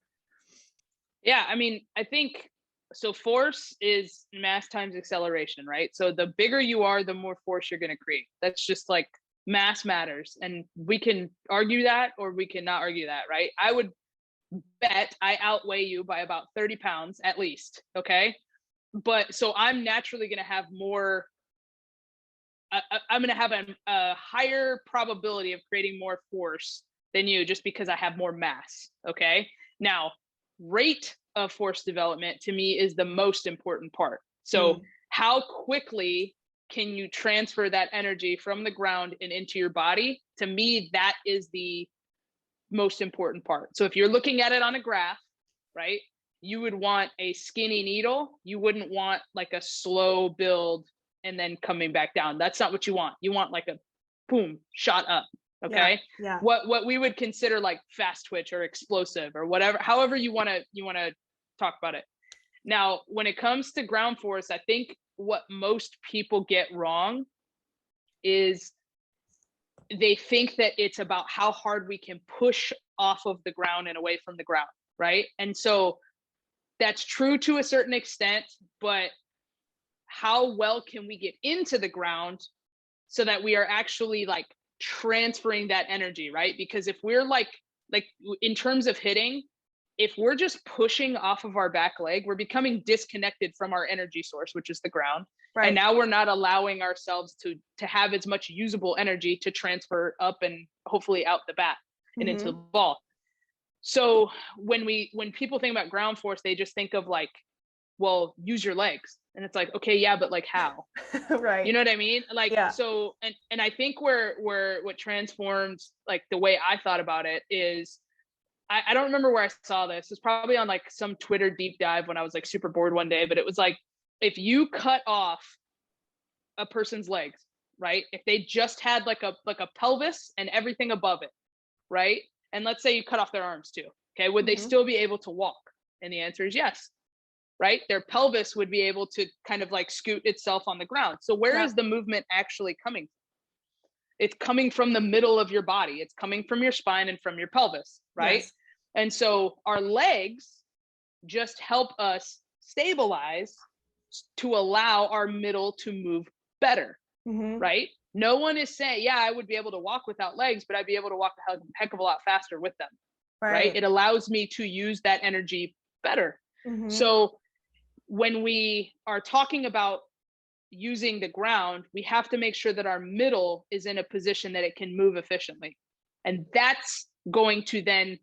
Yeah, I mean, I think so. Force is mass times acceleration, right? So the bigger you are, the more force you're going to create. That's just like mass matters. And we can argue that or we cannot argue that, right? I would bet I outweigh you by about 30 pounds at least. Okay. But so I'm naturally going to have more, I'm going to have a higher probability of creating more force than you just because I have more mass. Okay. Now, rate of force development to me is the most important part. So how quickly can you transfer that energy from the ground and into your body? To me, that is the most important part. So if you're looking at it on a graph, right, you would want a skinny needle. You wouldn't want like a slow build and then coming back down. That's not what you want. You want like a boom, shot up. Okay. Yeah. What we would consider like fast twitch or explosive or whatever, however you want to talk about it. Now, when it comes to ground force, I think what most people get wrong is they think that it's about how hard we can push off of the ground and away from the ground, right? And so that's true to a certain extent, but how well can we get into the ground so that we are actually like transferring that energy, right? Because if we're like in terms of hitting, if we're just pushing off of our back leg, we're becoming disconnected from our energy source, which is the ground. Right. And now we're not allowing ourselves to have as much usable energy to transfer up and hopefully out the bat and into the ball. So when people think about ground force, they just think of like, well, use your legs. And it's like, okay, yeah, but like how? Right. You know what I mean? Like, yeah. So, and I think where what transformed like the way I thought about it is, I don't remember where I saw this. It's probably on like some Twitter deep dive when I was like super bored one day, but it was like, if you cut off a person's legs, right? If they just had like a pelvis and everything above it, right? And let's say you cut off their arms too. Okay. Would they still be able to walk? And the answer is yes. Right? Their pelvis would be able to kind of like scoot itself on the ground. So where is the movement actually coming from? It's coming from the middle of your body. It's coming from your spine and from your pelvis, right? Yes. And so our legs just help us stabilize to allow our middle to move better, right? No one is saying, yeah, I would be able to walk without legs, but I'd be able to walk a heck of a lot faster with them, right? It allows me to use that energy better. So when we are talking about using the ground, we have to make sure that our middle is in a position that it can move efficiently. And that's going to then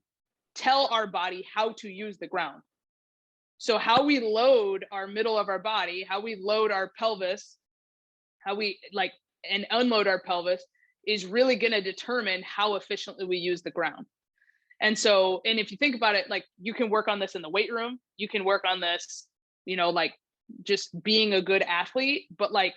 tell our body how to use the ground. So how we load our middle of our body, how we load our pelvis, how we like and unload our pelvis is really going to determine how efficiently we use the ground. And so, and if you think about it, like you can work on this in the weight room, you can work on this, you know, like just being a good athlete, but like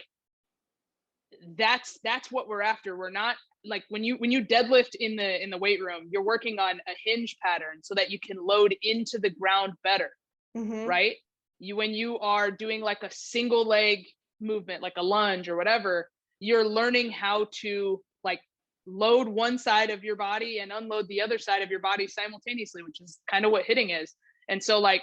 that's what we're after. We're not like when you deadlift in the weight room, you're working on a hinge pattern so that you can load into the ground better, right? When you are doing like a single leg movement, like a lunge or whatever, you're learning how to like load one side of your body and unload the other side of your body simultaneously, which is kind of what hitting is. And so like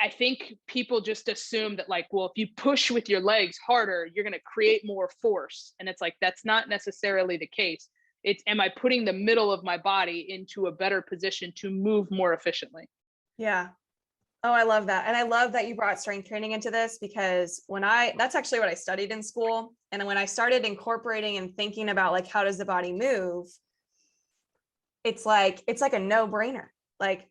I think people just assume that like, well, if you push with your legs harder, you're going to create more force. And it's like, that's not necessarily the case. It's, am I putting the middle of my body into a better position to move more efficiently? Yeah. Oh, I love that. And I love that you brought strength training into this because that's actually what I studied in school. And when I started incorporating and thinking about like, how does the body move? It's like a no-brainer. Like,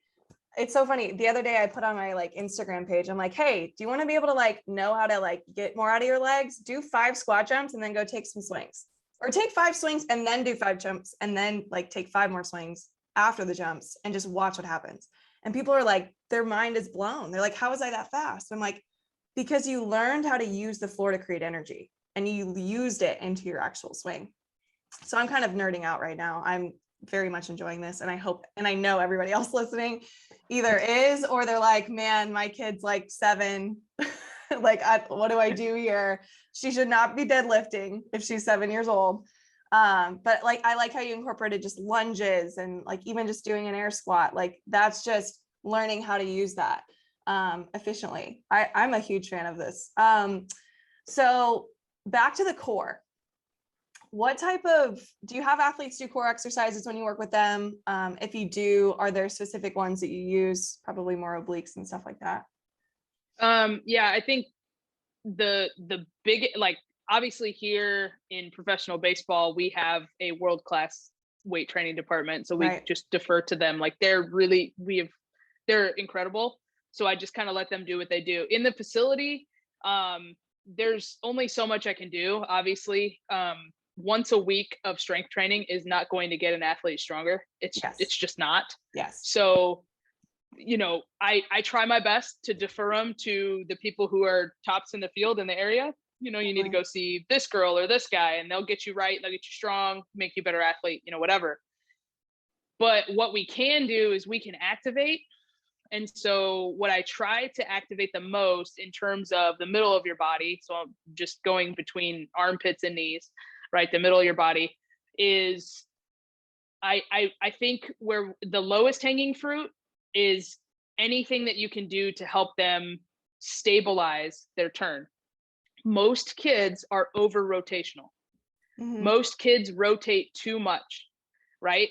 it's so funny. The other day I put on my like Instagram page, I'm like, hey, do you want to be able to like know how to like get more out of your legs? Do 5 squat jumps and then go take some swings, or take 5 swings and then do 5 jumps and then like take 5 more swings after the jumps and just watch what happens. And people are like, their mind is blown. They're like, how was I that fast? I'm like, because you learned how to use the floor to create energy and you used it into your actual swing. So I'm kind of nerding out right now. I'm very much enjoying this. And I hope, and I know everybody else listening either is, or they're like, man, my kid's like 7. Like, what do I do here? She should not be deadlifting if she's 7 years old. But like, I like how you incorporated just lunges and like even just doing an air squat. Like that's just learning how to use that efficiently. I'm a huge fan of this. So back to the core. What type of, do you have athletes do core exercises when you work with them? If you do, are there specific ones that you use? Probably more obliques and stuff like that. Yeah, I think the big, like obviously here in professional baseball, we have a world-class weight training department. So we just defer to them. Like they're incredible. So I just kind of let them do what they do. In the facility, there's only so much I can do. Obviously, once a week of strength training is not going to get an athlete stronger. It's just not. Yes. So, you know, I try my best to defer them to the people who are tops in the field in the area. You know, you need to go see this girl or this guy, and they'll get you right, they'll get you strong, make you a better athlete, you know, whatever. But what we can do is we can activate. And so what I try to activate the most in terms of the middle of your body, so I'm just going between armpits and knees, right? The middle of your body is, I think where the lowest hanging fruit is anything that you can do to help them stabilize their turn. Most kids are over rotational. Mm-hmm. Most kids rotate too much, right?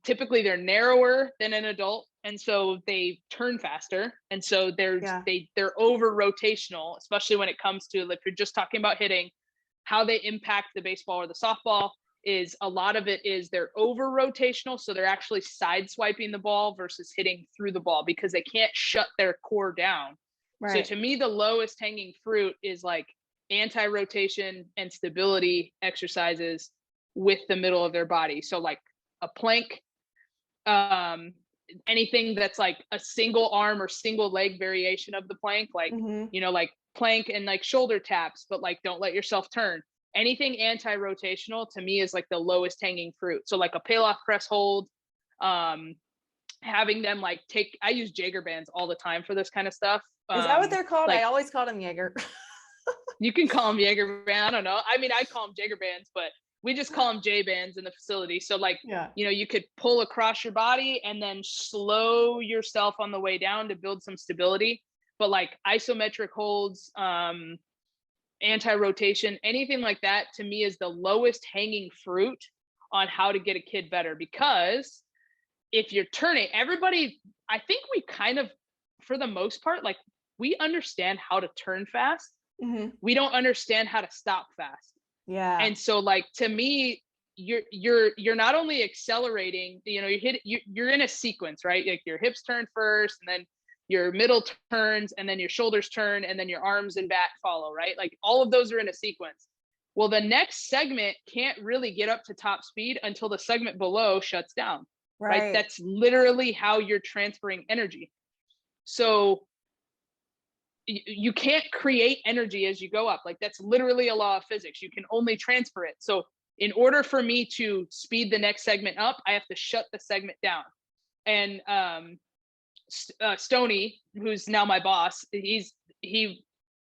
Typically they're narrower than an adult, and so they turn faster, and so they're over rotational, especially when it comes to, like, if you're just talking about hitting, how they impact the baseball or the softball is a lot of it is they're over rotational, so they're actually side swiping the ball versus hitting through the ball because they can't shut their core down. Right. So to me, the lowest hanging fruit is like anti-rotation and stability exercises with the middle of their body. So like a plank, anything that's like a single arm or single leg variation of the plank, like, you know, like plank and like shoulder taps, but like, don't let yourself turn. Anything anti-rotational to me is like the lowest hanging fruit. So like a payoff press hold, having them like I use Jaeger bands all the time for this kind of stuff. Is that what they're called? Like, I always called them Jaeger. You can call them Jaeger band. I don't know. I mean, I call them Jaeger bands, but we just call them J bands in the facility. So like, you know, you could pull across your body and then slow yourself on the way down to build some stability. But like isometric holds, anti-rotation, anything like that to me is the lowest hanging fruit on how to get a kid better. Because if you're turning, everybody, I think we kind of, for the most part, like we understand how to turn fast. Mm-hmm. We don't understand how to stop fast. Yeah. And so like, to me, you're not only accelerating, you know, you're in a sequence, right? Like your hips turn first, and then your middle turns, and then your shoulders turn, and then your arms and back follow, right? Like all of those are in a sequence. Well, the next segment can't really get up to top speed until the segment below shuts down, right? That's literally how you're transferring energy. So you can't create energy as you go up. Like that's literally a law of physics. You can only transfer it. So in order for me to speed the next segment up, I have to shut the segment down. And Stoney, who's now my boss, he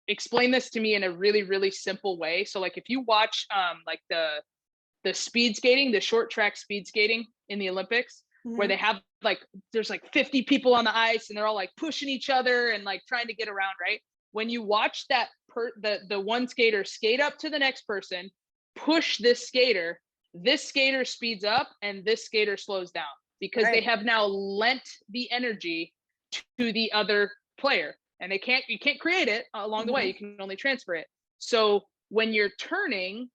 explained this to me in a really, really simple way. So like if you watch like the speed skating, the short track speed skating in the Olympics, where they have like, there's like 50 people on the ice and they're all like pushing each other and like trying to get around, right? When you watch that the one skater skate up to the next person, push this skater speeds up and this skater slows down, because they have now lent the energy to the other player, and you can't create it along the way. You can only transfer it. So when you're turning,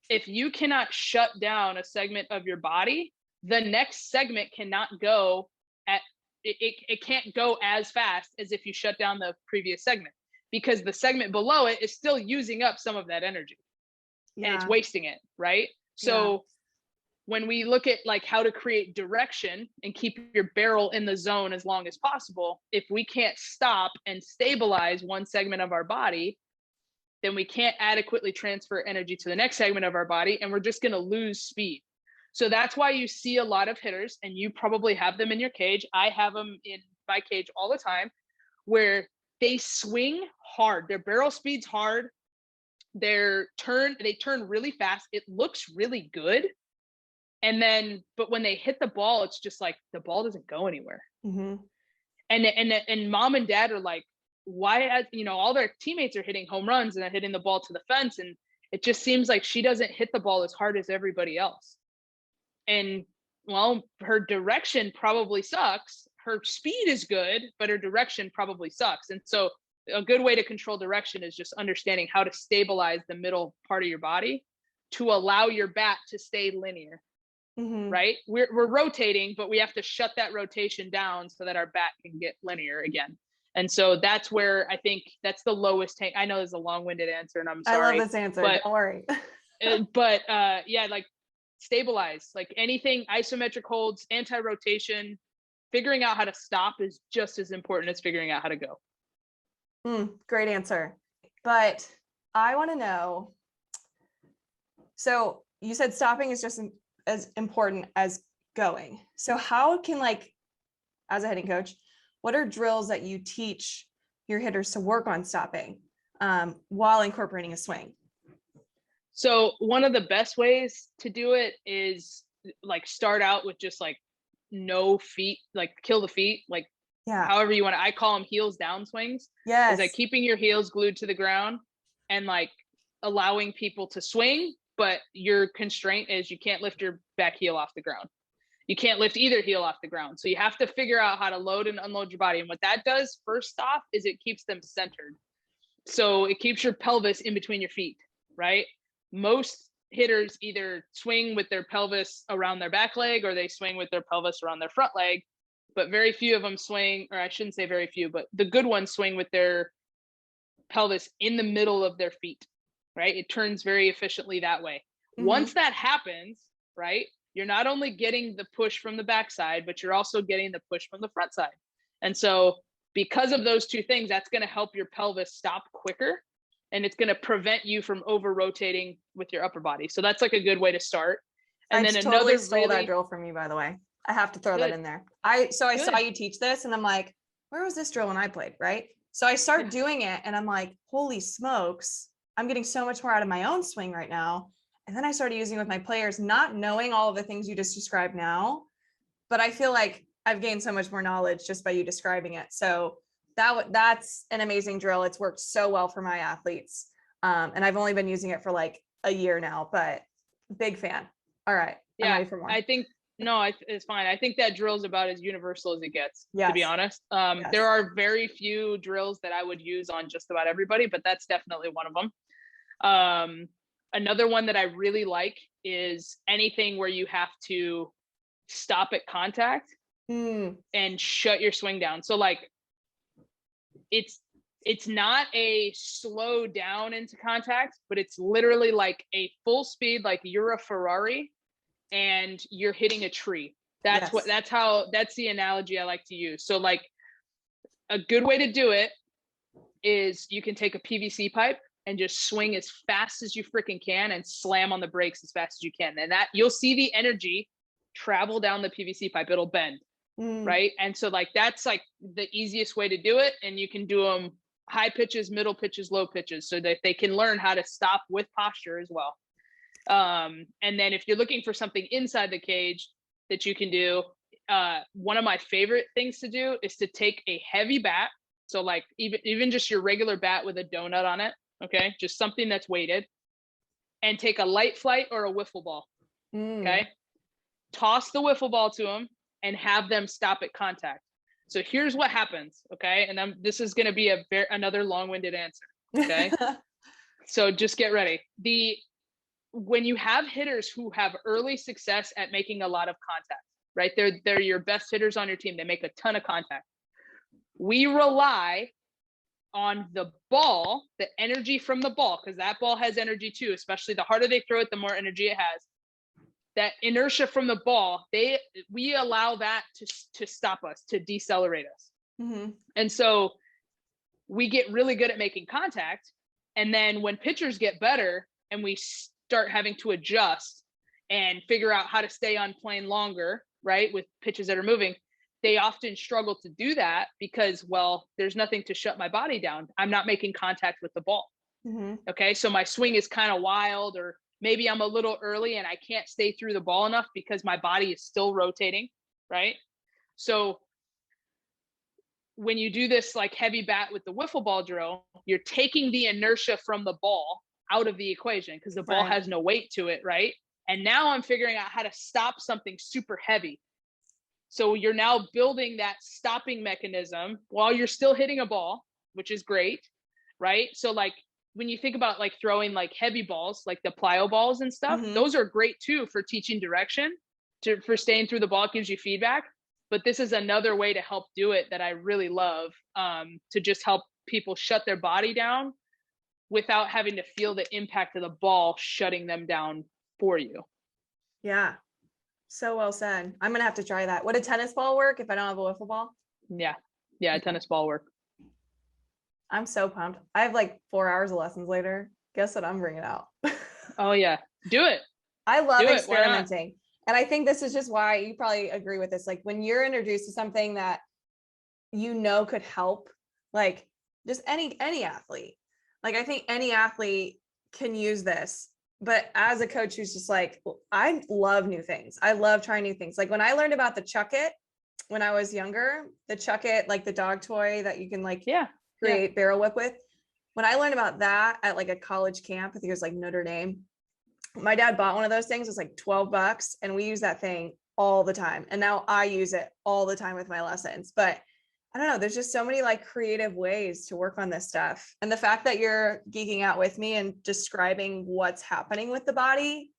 if you cannot shut down a segment of your body, the next segment cannot go it can't go as fast as if you shut down the previous segment, because the segment below it is still using up some of that energy and it's wasting it, right? So when we look at like how to create direction and keep your barrel in the zone as long as possible, if we can't stop and stabilize one segment of our body, then we can't adequately transfer energy to the next segment of our body, and we're just going to lose speed. So that's why you see a lot of hitters, and you probably have them in your cage. I have them in my cage all the time, where they swing hard. Their barrel speed's hard. They turn really fast. It looks really good. And then, but when they hit the ball, it's just like the ball doesn't go anywhere. Mm-hmm. And mom and dad are like, why, all their teammates are hitting home runs and they're hitting the ball to the fence. And it just seems like she doesn't hit the ball as hard as everybody else. And well, her direction probably sucks. Her speed is good, but her direction probably sucks. And so a good way to control direction is just understanding how to stabilize the middle part of your body to allow your bat to stay linear. Mm-hmm. Right? We're rotating, but we have to shut that rotation down so that our bat can get linear again. And so that's where I think that's the lowest hang. I know there's a long-winded answer, and I'm sorry. I love this answer. Don't worry. but yeah, like stabilize, like anything isometric holds, anti-rotation, figuring out how to stop is just as important as figuring out how to go. Great answer. But I want to know, so you said stopping is just as important as going. So how can, like, as a hitting coach, what are drills that you teach your hitters to work on stopping while incorporating a swing? So one of the best ways to do it is like start out with just like no feet, like kill the feet, like however you want to, I call them heels down swings. Yes. Is like keeping your heels glued to the ground and like allowing people to swing, but your constraint is you can't lift your back heel off the ground. You can't lift either heel off the ground. So you have to figure out how to load and unload your body. And what that does first off is it keeps them centered. So it keeps your pelvis in between your feet, right? Most hitters either swing with their pelvis around their back leg or they swing with their pelvis around their front leg, but very few of them swing, or I shouldn't say very few, but the good ones swing with their pelvis in the middle of their feet, right? It turns very efficiently that way. Mm-hmm. Once that happens, right, you're not only getting the push from the backside, but you're also getting the push from the front side. And so because of those two things, that's going to help your pelvis stop quicker. And it's going to prevent you from over rotating with your upper body. So that's like a good way to start. And I then totally another stole that drill from you, by the way. I have to throw that in there. I saw you teach this and I'm like, where was this drill when I played? Right. So I start doing it and I'm like, holy smokes, I'm getting so much more out of my own swing right now. And then I started using it with my players, not knowing all of the things you just described now, but I feel like I've gained so much more knowledge just by you describing it. So that's an amazing drill. It's worked so well for my athletes. And I've only been using it for like a year now, but big fan. All right. Yeah, I'm ready for more. I think, it's fine. I think that drill is about as universal as it gets, yes. to be honest. Yes. There are very few drills that I would use on just about everybody, but that's definitely one of them. Another one that I really like is anything where you have to stop at contact and shut your swing down. So like, it's not a slow down into contact, but it's literally like a full speed, like you're a Ferrari and you're hitting a tree. That's the analogy I like to use. So like a good way to do it is you can take a PVC pipe and just swing as fast as you freaking can and slam on the brakes as fast as you can. And that you'll see the energy travel down the PVC pipe. It'll bend. Right. And so like, that's like the easiest way to do it. And you can do them high pitches, middle pitches, low pitches, so that they can learn how to stop with posture as well. And then if you're looking for something inside the cage that you can do, one of my favorite things to do is to take a heavy bat. So like even just your regular bat with a donut on it. Okay. Just something that's weighted, and take a light flight or a wiffle ball. Okay. Toss the wiffle ball to them and have them stop at contact. So here's what happens. Okay. And this is going to be another long-winded answer. Okay. So just get ready. When you have hitters who have early success at making a lot of contact, right? They're your best hitters on your team. They make a ton of contact. We rely on the ball, the energy from the ball, because that ball has energy too, especially the harder they throw it, the more energy it has. That inertia from the ball, we allow that to stop us, to decelerate us. And so we get really good at making contact. And then when pitchers get better and we start having to adjust, and figure out how to stay on plane longer, right, with pitches that are moving, they often struggle to do that because, well, there's nothing to shut my body down. I'm not making contact with the ball. Okay, so my swing is kind of wild, or maybe I'm a little early and I can't stay through the ball enough because my body is still rotating, right? So when you do this like heavy bat with the wiffle ball drill, you're taking the inertia from the ball out of the equation because the ball has no weight to it, right? And now I'm figuring out how to stop something super heavy. So you're now building that stopping mechanism while you're still hitting a ball, which is great, right? So like when you think about like throwing like heavy balls, like the plyo balls and stuff, those are great too for teaching direction, for staying through the ball. It gives you feedback. But this is another way to help do it that I really love, to just help people shut their body down without having to feel the impact of the ball shutting them down for you. Yeah. So well said. I'm going to have to try that. Would a tennis ball work if I don't have a wiffle ball? Yeah. Yeah. A tennis ball work. I'm so pumped. I have like 4 hours of lessons later. Guess what I'm bringing out? Oh yeah. Do it. I love experimenting. And I think this is just why you probably agree with this. Like when you're introduced to something that you know could help, like just any athlete, like I think any athlete can use this. But as a coach who's just like, I love new things. I love trying new things. Like when I learned about the Chuck It when I was younger, the Chuck It, like the dog toy that you can like create barrel whip with. When I learned about that at like a college camp, I think it was like Notre Dame, my dad bought one of those things. It was like $12 and we use that thing all the time. And now I use it all the time with my lessons. But I don't know, there's just so many like creative ways to work on this stuff. And the fact that you're geeking out with me and describing what's happening with the body,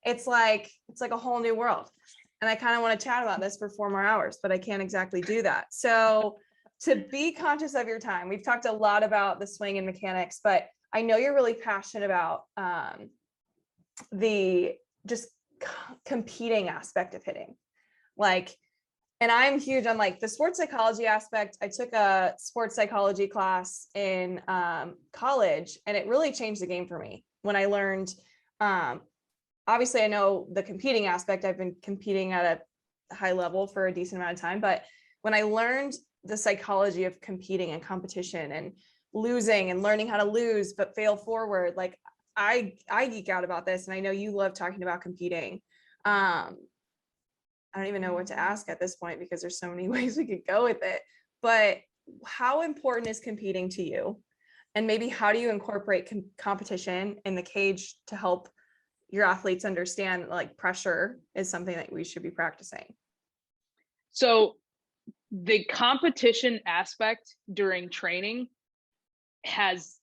it's like a whole new world. And I kind of want to chat about this for 4 more hours, but I can't exactly do that. So to be conscious of your time, we've talked a lot about the swing and mechanics, but I know you're really passionate about the just competing aspect of hitting. Like, and I'm huge on like the sports psychology aspect. I took a sports psychology class in college and it really changed the game for me when I learned, obviously I know the competing aspect. I've been competing at a high level for a decent amount of time, but when I learned the psychology of competing and competition and losing and learning how to lose, but fail forward, like I geek out about this. And I know you love talking about competing. I don't even know what to ask at this point because there's so many ways we could go with it, but how important is competing to you? And maybe how do you incorporate competition in the cage to help your athletes understand like pressure is something that we should be practicing? So the competition aspect during training has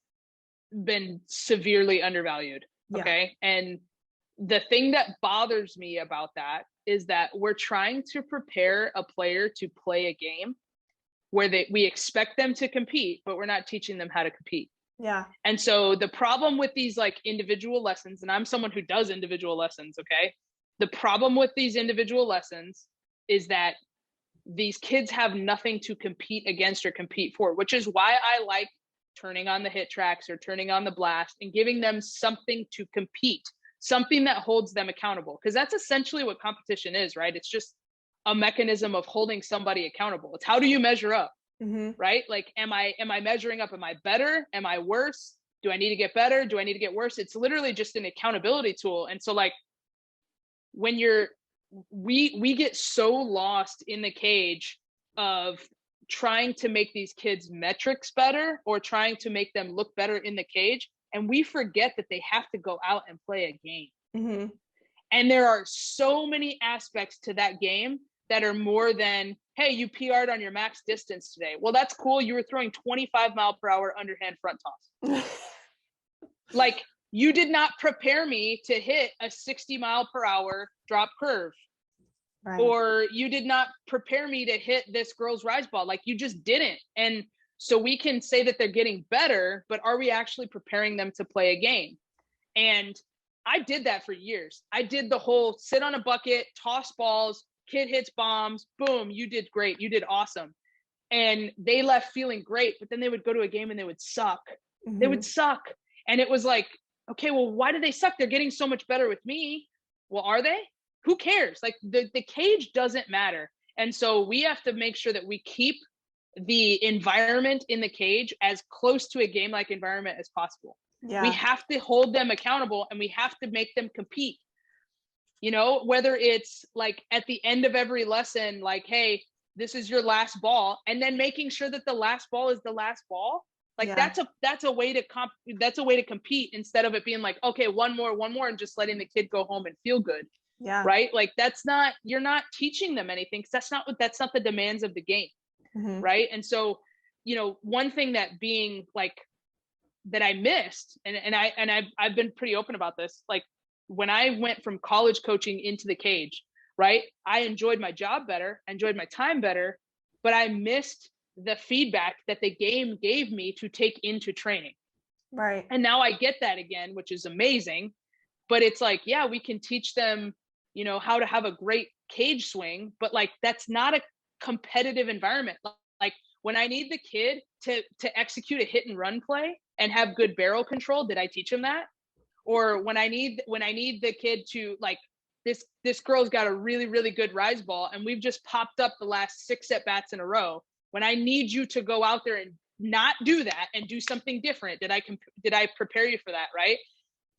been severely undervalued. Okay. Yeah. And the thing that bothers me about that is that we're trying to prepare a player to play a game where we expect them to compete, but we're not teaching them how to compete. Yeah. And so the problem with these like individual lessons, and I'm someone who does individual lessons. Okay. The problem with these individual lessons is that these kids have nothing to compete against or compete for, which is why I like turning on the hit tracks or turning on the blast and giving them something to compete, something that holds them accountable. Because that's essentially what competition is, right? It's just a mechanism of holding somebody accountable. It's how do you measure up, right? Like, am I measuring up? Am I better? Am I worse? Do I need to get better? Do I need to get worse? It's literally just an accountability tool. And so like when we get so lost in the cage of trying to make these kids metrics better or trying to make them look better in the cage. And we forget that they have to go out and play a game. And there are so many aspects to that game that are more than, hey, you PR'd on your max distance today. Well, that's cool. You were throwing 25-mile-per-hour underhand front toss. Like, you did not prepare me to hit a 60-mile-per-hour drop curve. Right. Or you did not prepare me to hit this girl's rise ball. Like, you just didn't. And so we can say that they're getting better, but are we actually preparing them to play a game? And I did that for years. I did the whole sit on a bucket, toss balls, kid hits bombs, boom, you did great. You did awesome. And they left feeling great, but then they would go to a game and they would suck. They would suck. And it was like, okay, well, why do they suck? They're getting so much better with me. Well, are they? Who cares? Like the cage doesn't matter. And so we have to make sure that we keep the environment in the cage as close to a game-like environment as possible. Yeah. We have to hold them accountable, and we have to make them compete. You know, whether it's like at the end of every lesson, like, hey, this is your last ball, and then making sure that the last ball is the last ball. Like Yeah. that's a way to compete, instead of it being like, okay, one more, and just letting the kid go home and feel good. Yeah. Right? Like you're not teaching them anything, because that's not the demands of the game. Mm-hmm. Right? And so, you know, one thing that I missed, and I've been pretty open about this, like when I went from college coaching into the cage, right? I enjoyed my job better, enjoyed my time better, but I missed the feedback that the game gave me to take into training. Right. And now I get that again, which is amazing. But it's like, yeah, we can teach them, you know, how to have a great cage swing, but like that's not a competitive environment. Like when I need the kid to execute a hit and run play and have good barrel control, did I teach him that? Or when I need the kid to, like, this girl's got a really, really good rise ball, and we've just popped up the last 6 at bats in a row. When I need you to go out there and not do that and do something different, did I prepare you for that? Right?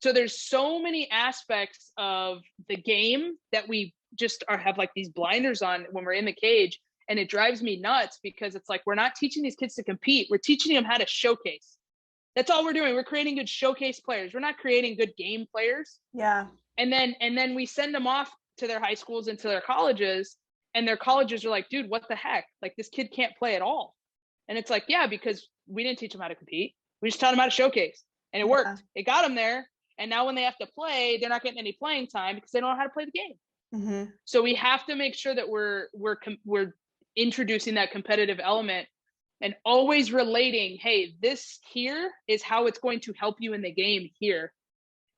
So there's so many aspects of the game that we just have like these blinders on when we're in the cage. And it drives me nuts, because it's like, we're not teaching these kids to compete. We're teaching them how to showcase. That's all we're doing. We're creating good showcase players. We're not creating good game players. Yeah. And then we send them off to their high schools and to their colleges, and their colleges are like, dude, what the heck? Like, this kid can't play at all. And it's like, yeah, because we didn't teach them how to compete. We just taught them how to showcase, and it worked. It got them there. And now when they have to play, they're not getting any playing time because they don't know how to play the game. Mm-hmm. So we have to make sure that we're introducing that competitive element, and always relating, hey, this here is how it's going to help you in the game here,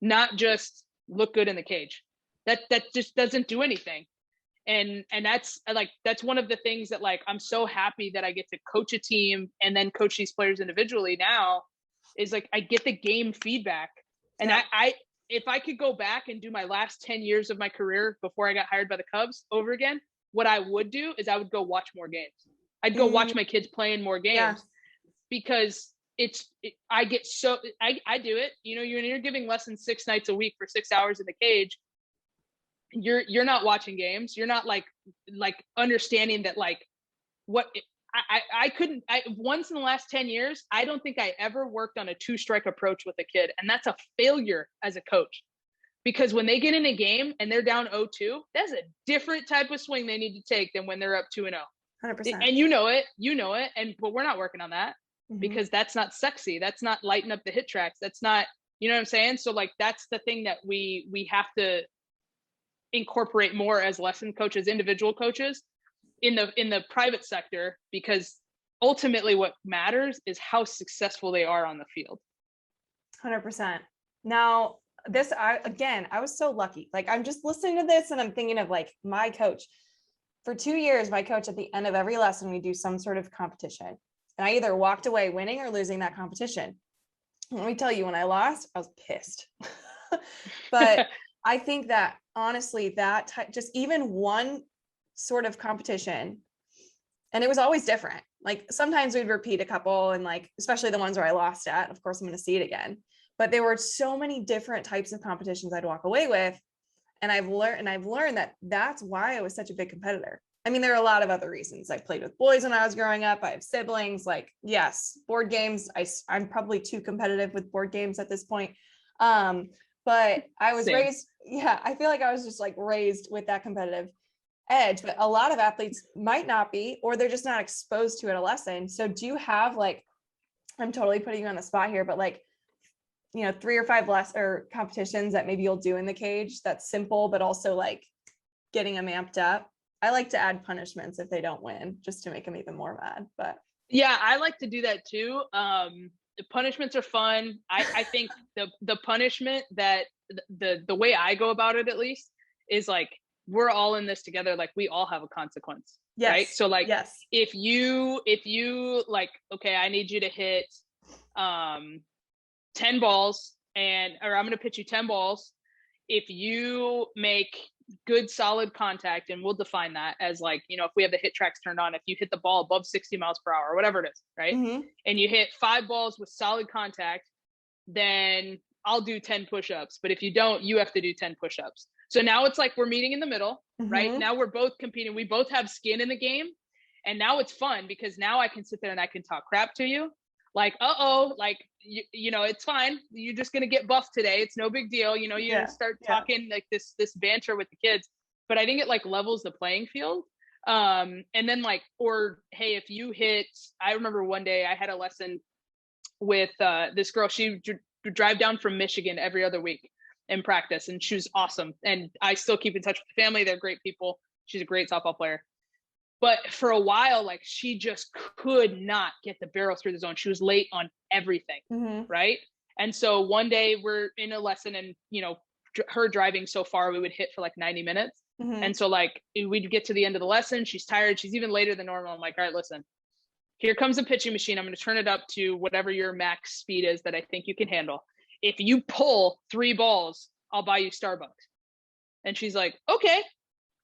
not just look good in the cage. That just doesn't do anything. And that's one of the things that, like, I'm so happy that I get to coach a team and then coach these players individually now, is like I get the game feedback. And Yeah. I if I could go back and do my last 10 years of my career before I got hired by the Cubs over again, what I would do is I would go watch more games. I'd go watch my kids playing more games, because I get so, I do it, you know, you're giving lessons 6 nights a week for 6 hours in the cage. You're not watching games. You're not like understanding that, like, what I couldn't, once in the last 10 years, I don't think I ever worked on a 2-strike approach with a kid. And that's a failure as a coach, because when they get in a game and they're down 0-2, that's a different type of swing they need to take than when they're up 2-0. 100%. And you know it, but we're not working on that, because that's not sexy. That's not lighting up the hit tracks. That's not, you know what I'm saying? So like, that's the thing that we have to incorporate more as lesson coaches, individual coaches in the private sector, because ultimately what matters is how successful they are on the field. 100%. Now, I was so lucky. Like, I'm just listening to this and I'm thinking of like my coach. For 2 years, my coach, at the end of every lesson, we do some sort of competition. And I either walked away winning or losing that competition. And let me tell you, when I lost, I was pissed. But I think that honestly, just even one sort of competition, and it was always different. Like sometimes we'd repeat a couple, and like, especially the ones where I lost at, of course, I'm going to see it again. But there were so many different types of competitions I'd walk away with. And I've learned that that's why I was such a big competitor. I mean, there are a lot of other reasons. I played with boys when I was growing up. I have siblings. Like, yes, board games. I'm probably too competitive with board games at this point. But I was raised. Yeah, I feel like I was just like raised with that competitive edge. But a lot of athletes might not be, or they're just not exposed to it at a lesson. So do you have, like, I'm totally putting you on the spot here, but like, 3 or 5 or competitions that maybe you'll do in the cage that's simple, but also like getting them amped up? I like to add punishments if they don't win, just to make them even more mad. But yeah, I like to do that too. The punishments are fun. I think the punishment that the way I go about it, at least, is like, we're all in this together. Like, we all have a consequence. yes. Right. So like, yes. if you like, okay, I need you to hit 10 balls, or I'm going to pitch you 10 balls. if you make good solid contact, and we'll define that as like, you know, if we have the hit tracks turned on, if you hit the ball above 60 miles per hour or whatever it is, right? And you hit 5 balls with solid contact, then I'll do 10 push-ups. But if you don't, you have to do 10 push-ups. So now it's like we're meeting in the middle, right? Now we're both competing. We both have skin in the game. And now it's fun because now I can sit there and I can talk crap to you. Like, like, you know, it's fine. You're just going to get buffed today. It's no big deal. You know, you start talking like this banter with the kids. But I think it like levels the playing field. And then like, or, hey, if you hit, I remember one day I had a lesson with this girl. She would drive down from Michigan every other week and practice. And she was awesome. And I still keep in touch with the family. They're great people. She's a great softball player. But for a while, like she just could not get the barrel through the zone. She was late on everything, right? And so one day we're in a lesson and, you know, her driving so far, we would hit for like 90 minutes. And so like we'd get to the end of the lesson. She's tired. She's even later than normal. I'm like, all right, listen, here comes a pitching machine. I'm going to turn it up to whatever your max speed is that I think you can handle. If you pull 3 balls, I'll buy you Starbucks. And she's like, okay.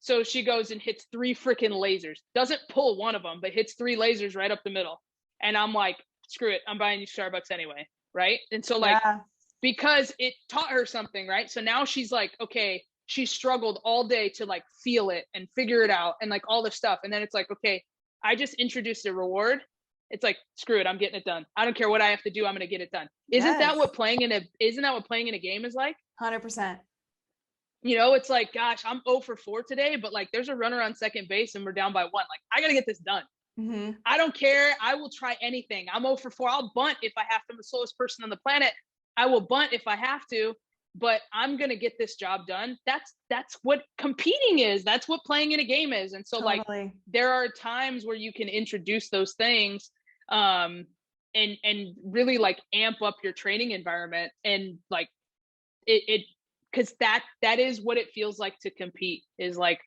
So she goes and hits 3 freaking lasers, doesn't pull one of them, but hits 3 lasers right up the middle. And I'm like, screw it. I'm buying you Starbucks anyway. Right. And so like, because it taught her something, right? So now she's like, okay, she struggled all day to like feel it and figure it out and like all this stuff. And then it's like, okay, I just introduced a reward. It's like, screw it. I'm getting it done. I don't care what I have to do. I'm going to get it done. Isn't that what playing in a game is like? 100%. You know, it's like, gosh, I'm 0 for 4 today, but like there's a runner on second base and we're down by 1. Like, I got to get this done. I don't care. I will try anything. I'm 0 for 4. I'll bunt if I have to. I'm the slowest person on the planet. I will bunt if I have to, but I'm going to get this job done. That's what competing is. That's what playing in a game is. And so like, there are times where you can introduce those things and really like amp up your training environment and like it because that is what it feels like to compete, is like,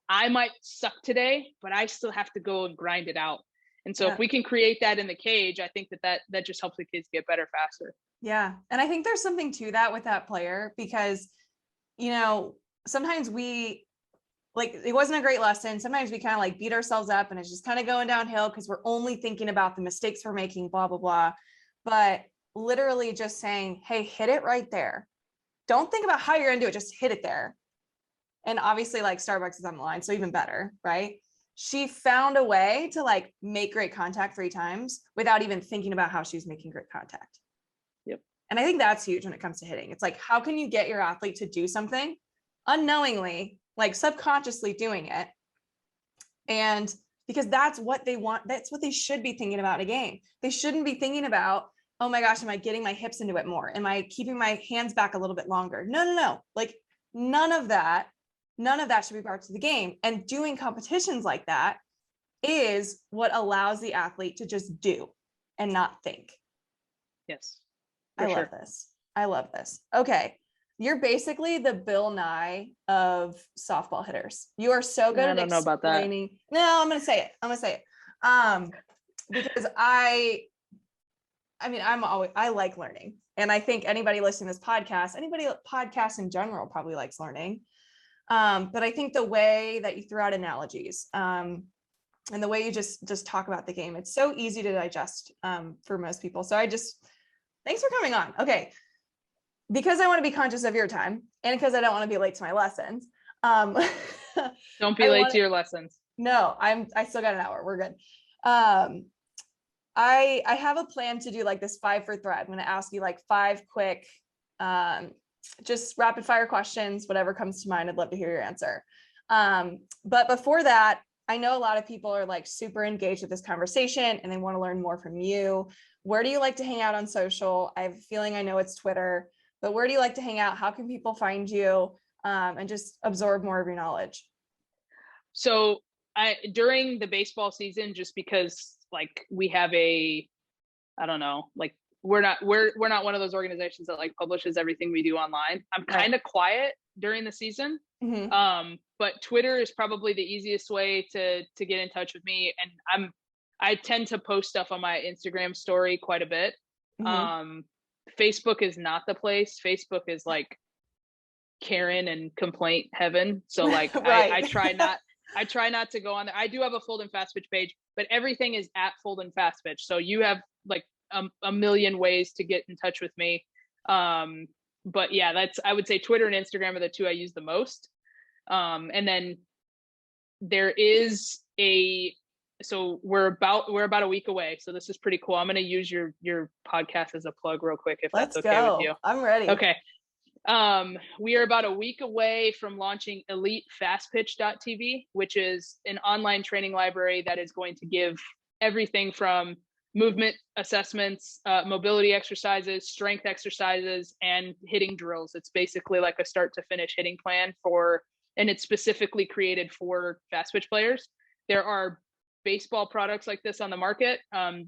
I might suck today, but I still have to go and grind it out. And so if we can create that in the cage, I think that just helps the kids get better faster. Yeah. And I think there's something to that with that player, because, you know, sometimes we like, it wasn't a great lesson. Sometimes we kind of like beat ourselves up and it's just kind of going downhill because we're only thinking about the mistakes we're making, blah, blah, blah. But literally just saying, hey, hit it right there. Don't think about how you're going to do it. Just hit it there. And obviously like Starbucks is on the line, so even better, right? She found a way to like make great contact 3 times without even thinking about how she was making great contact. Yep. And I think that's huge when it comes to hitting. It's like, how can you get your athlete to do something unknowingly, like subconsciously doing it? And because that's what they want. That's what they should be thinking about in a game. They shouldn't be thinking about, oh my gosh, am I getting my hips into it more? Am I keeping my hands back a little bit longer? No. Like none of that should be parts of the game. And doing competitions like that is what allows the athlete to just do and not think. Yes. I love this. Okay. You're basically the Bill Nye of softball hitters. You are so good at explaining. I don't know about that. No, I'm going to say it. Because I like learning. And I think anybody listening to this podcast, anybody podcasts in general probably likes learning. But I think the way that you throw out analogies and the way you just talk about the game, it's so easy to digest for most people. So thanks for coming on. Okay. Because I want to be conscious of your time and because I don't want to be late to my lessons. Don't be late to your lessons. No, I still got an hour. We're good. I have a plan to do like this 5 for thread. I'm going to ask you like 5 quick, just rapid fire questions, whatever comes to mind. I'd love to hear your answer. But before that, I know a lot of people are like super engaged with this conversation and they want to learn more from you. Where do you like to hang out on social? I have a feeling I know it's Twitter, but where do you like to hang out? How can people find you and just absorb more of your knowledge? So during the baseball season, just because like we have I don't know, like we're not one of those organizations that like publishes everything we do online. I'm kind of quiet during the season. But Twitter is probably the easiest way to get in touch with me. And I tend to post stuff on my Instagram story quite a bit. Facebook is not the place. Facebook is like Karen and complaint heaven. So like Right. I try not to go on there. I do have a Folden Fastpitch page, but everything is at Folden Fastpitch. So you have like a million ways to get in touch with me. But yeah, I would say Twitter and Instagram are the two I use the most. And then there is so we're about a week away. So this is pretty cool. I'm going to use your podcast as a plug real quick, if Let's that's okay go. with you. I'm ready. Okay. We are about a week away from launching Elite Fastpitch.tv, which is an online training library that is going to give everything from movement assessments, mobility exercises, strength exercises, and hitting drills. It's basically like a start to finish hitting plan and it's specifically created for fast pitch players. There are baseball products like this on the market.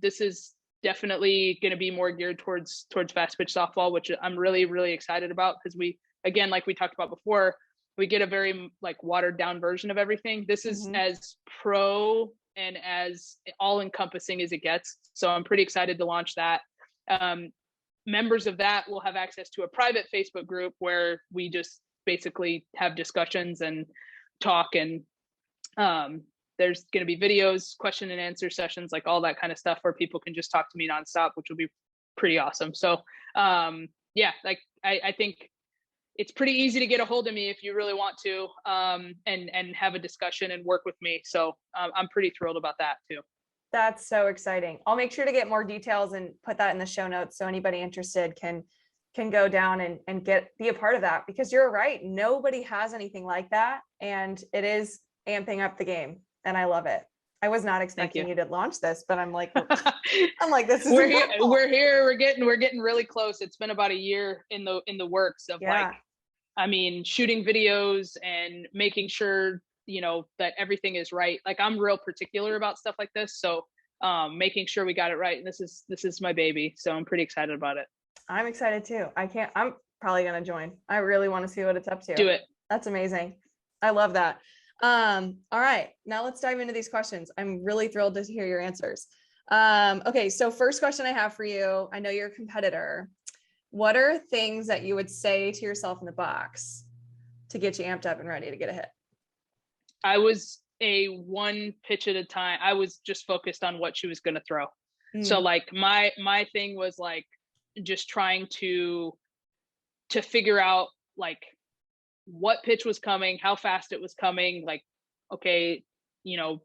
This is definitely going to be more geared towards fast pitch softball, which I'm really, really excited about, because we, again, like we talked about before, we get a very like watered down version of everything. This is as pro and as all encompassing as it gets. So I'm pretty excited to launch that. Members of that will have access to a private Facebook group where we just basically have discussions and talk, and there's going to be videos, question and answer sessions, like all that kind of stuff where people can just talk to me nonstop, which will be pretty awesome. So yeah, like I think it's pretty easy to get a hold of me if you really want to, and have a discussion and work with me. So I'm pretty thrilled about that too. That's so exciting. I'll make sure to get more details and put that in the show notes so anybody interested can go down and be a part of that, because you're right. Nobody has anything like that. And it is amping up the game. And I love it. I was not expecting you to launch this, but I'm like, this is we're here. We're getting really close. It's been about a year in the works of shooting videos and making sure, that everything is right. Like I'm real particular about stuff like this. So making sure we got it right. And this is my baby. So I'm pretty excited about it. I'm excited too. I'm probably going to join. I really want to see what it's up to. Do it. That's amazing. I love that. All right, now let's dive into these questions. I'm really thrilled to hear your answers. Okay. So first question I have for you, I know you're a competitor. What are things that you would say to yourself in the box to get you amped up and ready to get a hit? I was a one pitch at a time. I was just focused on what she was going to throw. So like my thing was like just trying to figure out like what pitch was coming, how fast it was coming, like, okay,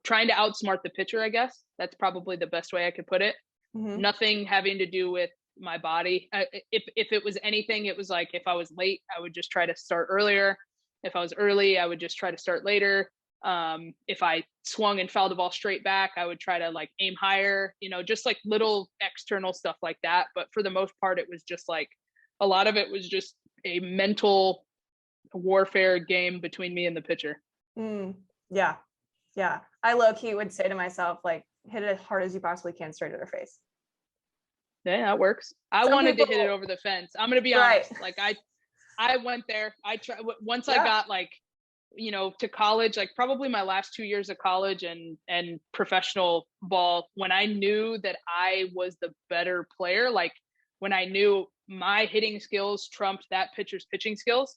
trying to outsmart the pitcher, I guess. That's probably the best way I could put it. Nothing having to do with my body. If it was anything, it was like, if I was late, I would just try to start earlier. If I was early, I would just try to start later. If I swung and fouled the ball straight back, I would try to like aim higher, just like little external stuff like that. But for the most part, it was just like, a lot of it was just a mental warfare game between me and the pitcher. Yeah. I low-key would say to myself, like, hit it as hard as you possibly can straight at her face. Yeah, that works. I wanted to hit it over the fence. I'm gonna be honest. Like I went there. I tried once I got like, to college, like probably my last 2 years of college and professional ball, when I knew that I was the better player, like when I knew my hitting skills trumped that pitcher's pitching skills,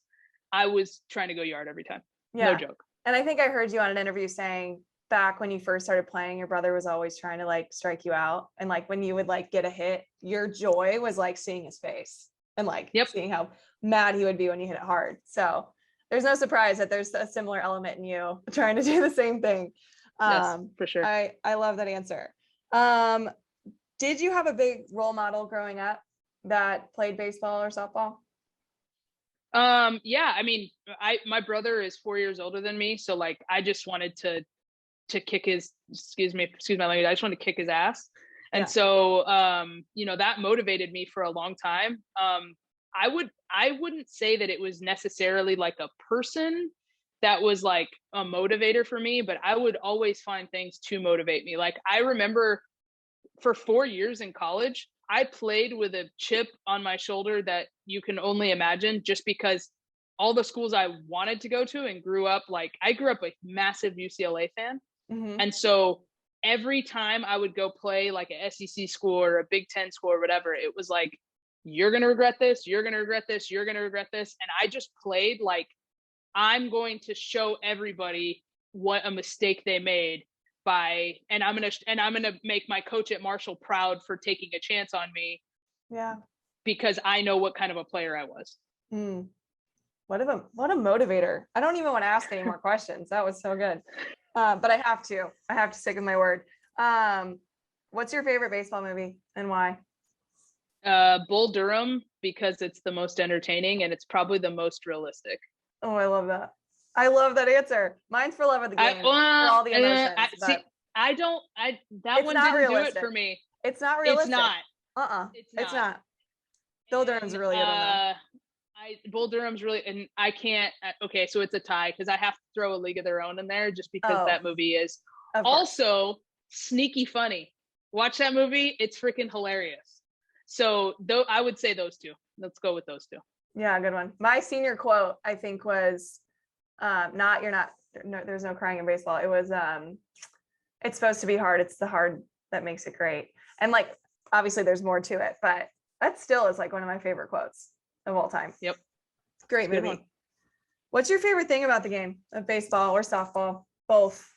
I was trying to go yard every time. No joke. And I think I heard you on an interview saying back when you first started playing, your brother was always trying to like strike you out. And like when you would like get a hit, your joy was like seeing his face and like seeing how mad he would be when you hit it hard. So there's no surprise that there's a similar element in you trying to do the same thing. Yes, for sure. I love that answer. Did you have a big role model growing up that played baseball or softball? Yeah, I mean, my brother is 4 years older than me. So like, I just wanted to kick his, excuse my language, I just wanted to kick his ass. And so, that motivated me for a long time. I wouldn't say that it was necessarily like a person that was like a motivator for me, but I would always find things to motivate me. Like I remember for 4 years in college, I played with a chip on my shoulder that you can only imagine, just because all the schools I wanted to go to and grew up, like I grew up a massive UCLA fan. And so every time I would go play like a SEC school or a Big Ten school or whatever, it was like you're going to regret this. You're going to regret this. You're going to regret this. And I just played like, I'm going to show everybody what a mistake they made and I'm going to make my coach at Marshall proud for taking a chance on me. Yeah. Because I know what kind of a player I was. What a motivator. I don't even want to ask any more questions. That was so good. But I have to stick with my word. What's your favorite baseball movie and why? Bull Durham, because it's the most entertaining and it's probably the most realistic. Oh, I love that. I love that answer. Mine's For Love of the Game. For all the emotions. That one didn't realistic. Do it for me. It's not realistic. It's not. Bull Durham's really good one. Bull Durham's really, and I can't. Okay, so it's a tie because I have to throw A League of Their Own in there just because that movie is also sneaky funny. Watch that movie; it's freaking hilarious. So, though, I would say those two. Let's go with those two. Yeah, good one. My senior quote, I think, was, there's no crying in baseball. It was, it's supposed to be hard. It's the hard that makes it great. And like, obviously there's more to it, but that still is like one of my favorite quotes of all time. Yep. Great movie. What's your favorite thing about the game of baseball or softball? Both.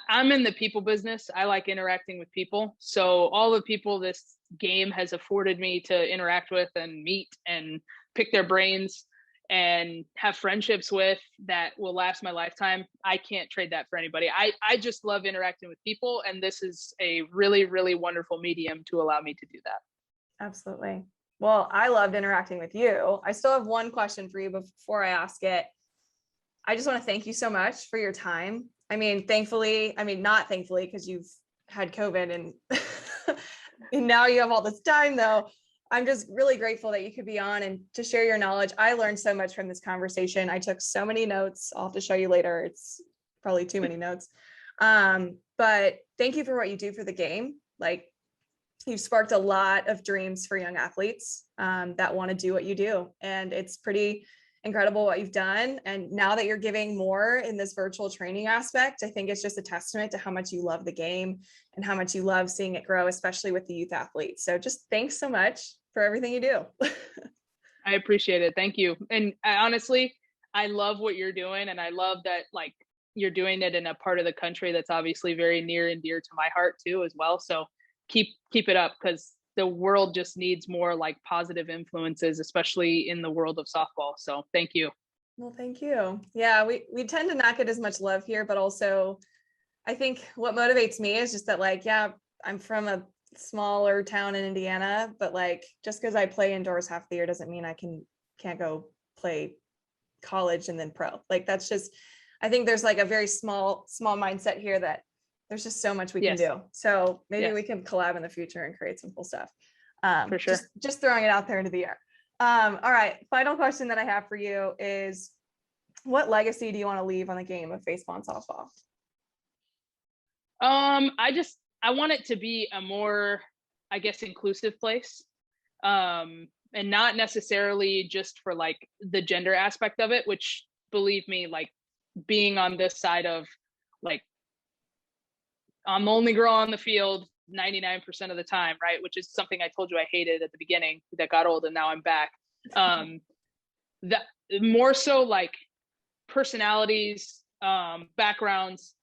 I'm in the people business. I like interacting with people. So all the people this game has afforded me to interact with and meet and pick their brains and have friendships with that will last my lifetime. I can't trade that for anybody. I just love interacting with people. And this is a really, really wonderful medium to allow me to do that. Absolutely. Well, I loved interacting with you. I still have one question for you before I ask it. I just want to thank you so much for your time. I mean, not thankfully, because you've had COVID and, and now you have all this time though. I'm just really grateful that you could be on and to share your knowledge. I learned so much from this conversation. I took so many notes. I'll have to show you later. It's probably too many notes. But thank you for what you do for the game. Like, you've sparked a lot of dreams for young athletes that want to do what you do. And it's pretty incredible what you've done. And now that you're giving more in this virtual training aspect, I think it's just a testament to how much you love the game and how much you love seeing it grow, especially with the youth athletes. So just thanks so much for everything you do. I appreciate it. Thank you. And honestly, I love what you're doing. And I love that, like, you're doing it in a part of the country that's obviously very near and dear to my heart too, as well. So keep it up, because the world just needs more like positive influences, especially in the world of softball. So thank you. Well, thank you. Yeah, we tend to not get as much love here, but also I think what motivates me is just that, like, yeah, I'm from a smaller town in Indiana, but like, just because I play indoors half the year doesn't mean I can't go play college and then pro. Like, that's just, I think there's like a very small mindset here that there's just so much we can do. So maybe we can collab in the future and create some cool stuff. For sure. Just throwing it out there into the air. All right. Final question that I have for you is, what legacy do you want to leave on the game of baseball and softball? I want it to be a more, I guess, inclusive place. And not necessarily just for like the gender aspect of it, which, believe me, like, being on this side of, like, I'm the only girl on the field 99% of the time, right? Which is something I told you I hated at the beginning, that got old, and now I'm back. That more so like personalities, backgrounds,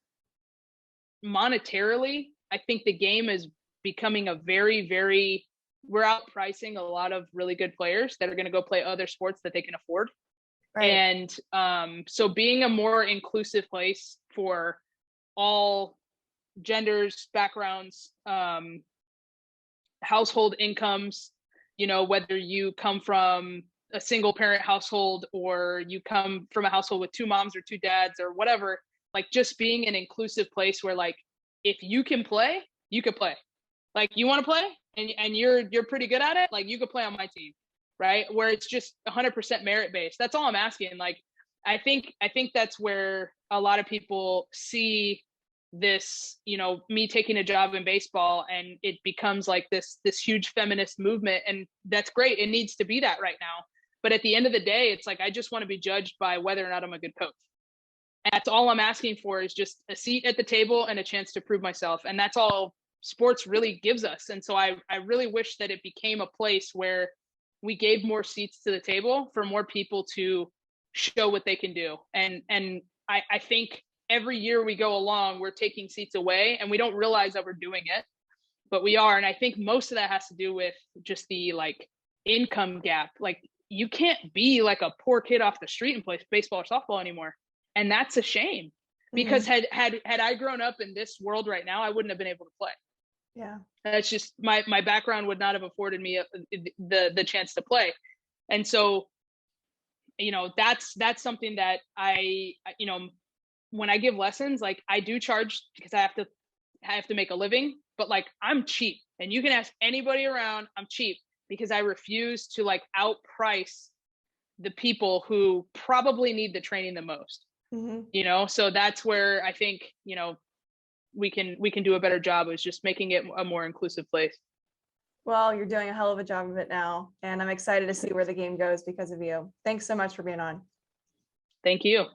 monetarily, I think the game is becoming a very, very, we're outpricing a lot of really good players that are going to go play other sports that they can afford. Right. And so being a more inclusive place for all genders, backgrounds, household incomes, you know, whether you come from a single parent household or you come from a household with two moms or two dads or whatever, like, just being an inclusive place where, like, if you can play, you could play. Like, you want to play and you're pretty good at it, like, you could play on my team, right? Where it's just 100% merit based. That's all I'm asking. Like, I think that's where a lot of people see this, you know, me taking a job in baseball, and it becomes like this huge feminist movement, and that's great. It needs to be that right now. But at the end of the day, it's like, I just want to be judged by whether or not I'm a good coach. And that's all I'm asking for, is just a seat at the table and a chance to prove myself. And that's all sports really gives us. And so I really wish that it became a place where we gave more seats to the table for more people to show what they can do. And I think every year we go along, we're taking seats away and we don't realize that we're doing it, but we are. And I think most of that has to do with just the like income gap. Like you can't be like a poor kid off the street and play baseball or softball anymore. And that's a shame, because had I grown up in this world right now, I wouldn't have been able to play. Yeah. That's just my background would not have afforded me the chance to play. And so, you know, that's something that I, you know, when I give lessons, like I do charge because I have to make a living, but like I'm cheap, and you can ask anybody around, I'm cheap, because I refuse to like outprice the people who probably need the training the most. You know, so that's where I think, you know, we can do a better job of just making it a more inclusive place. Well, you're doing a hell of a job of it now, and I'm excited to see where the game goes because of you. Thanks so much for being on. Thank you.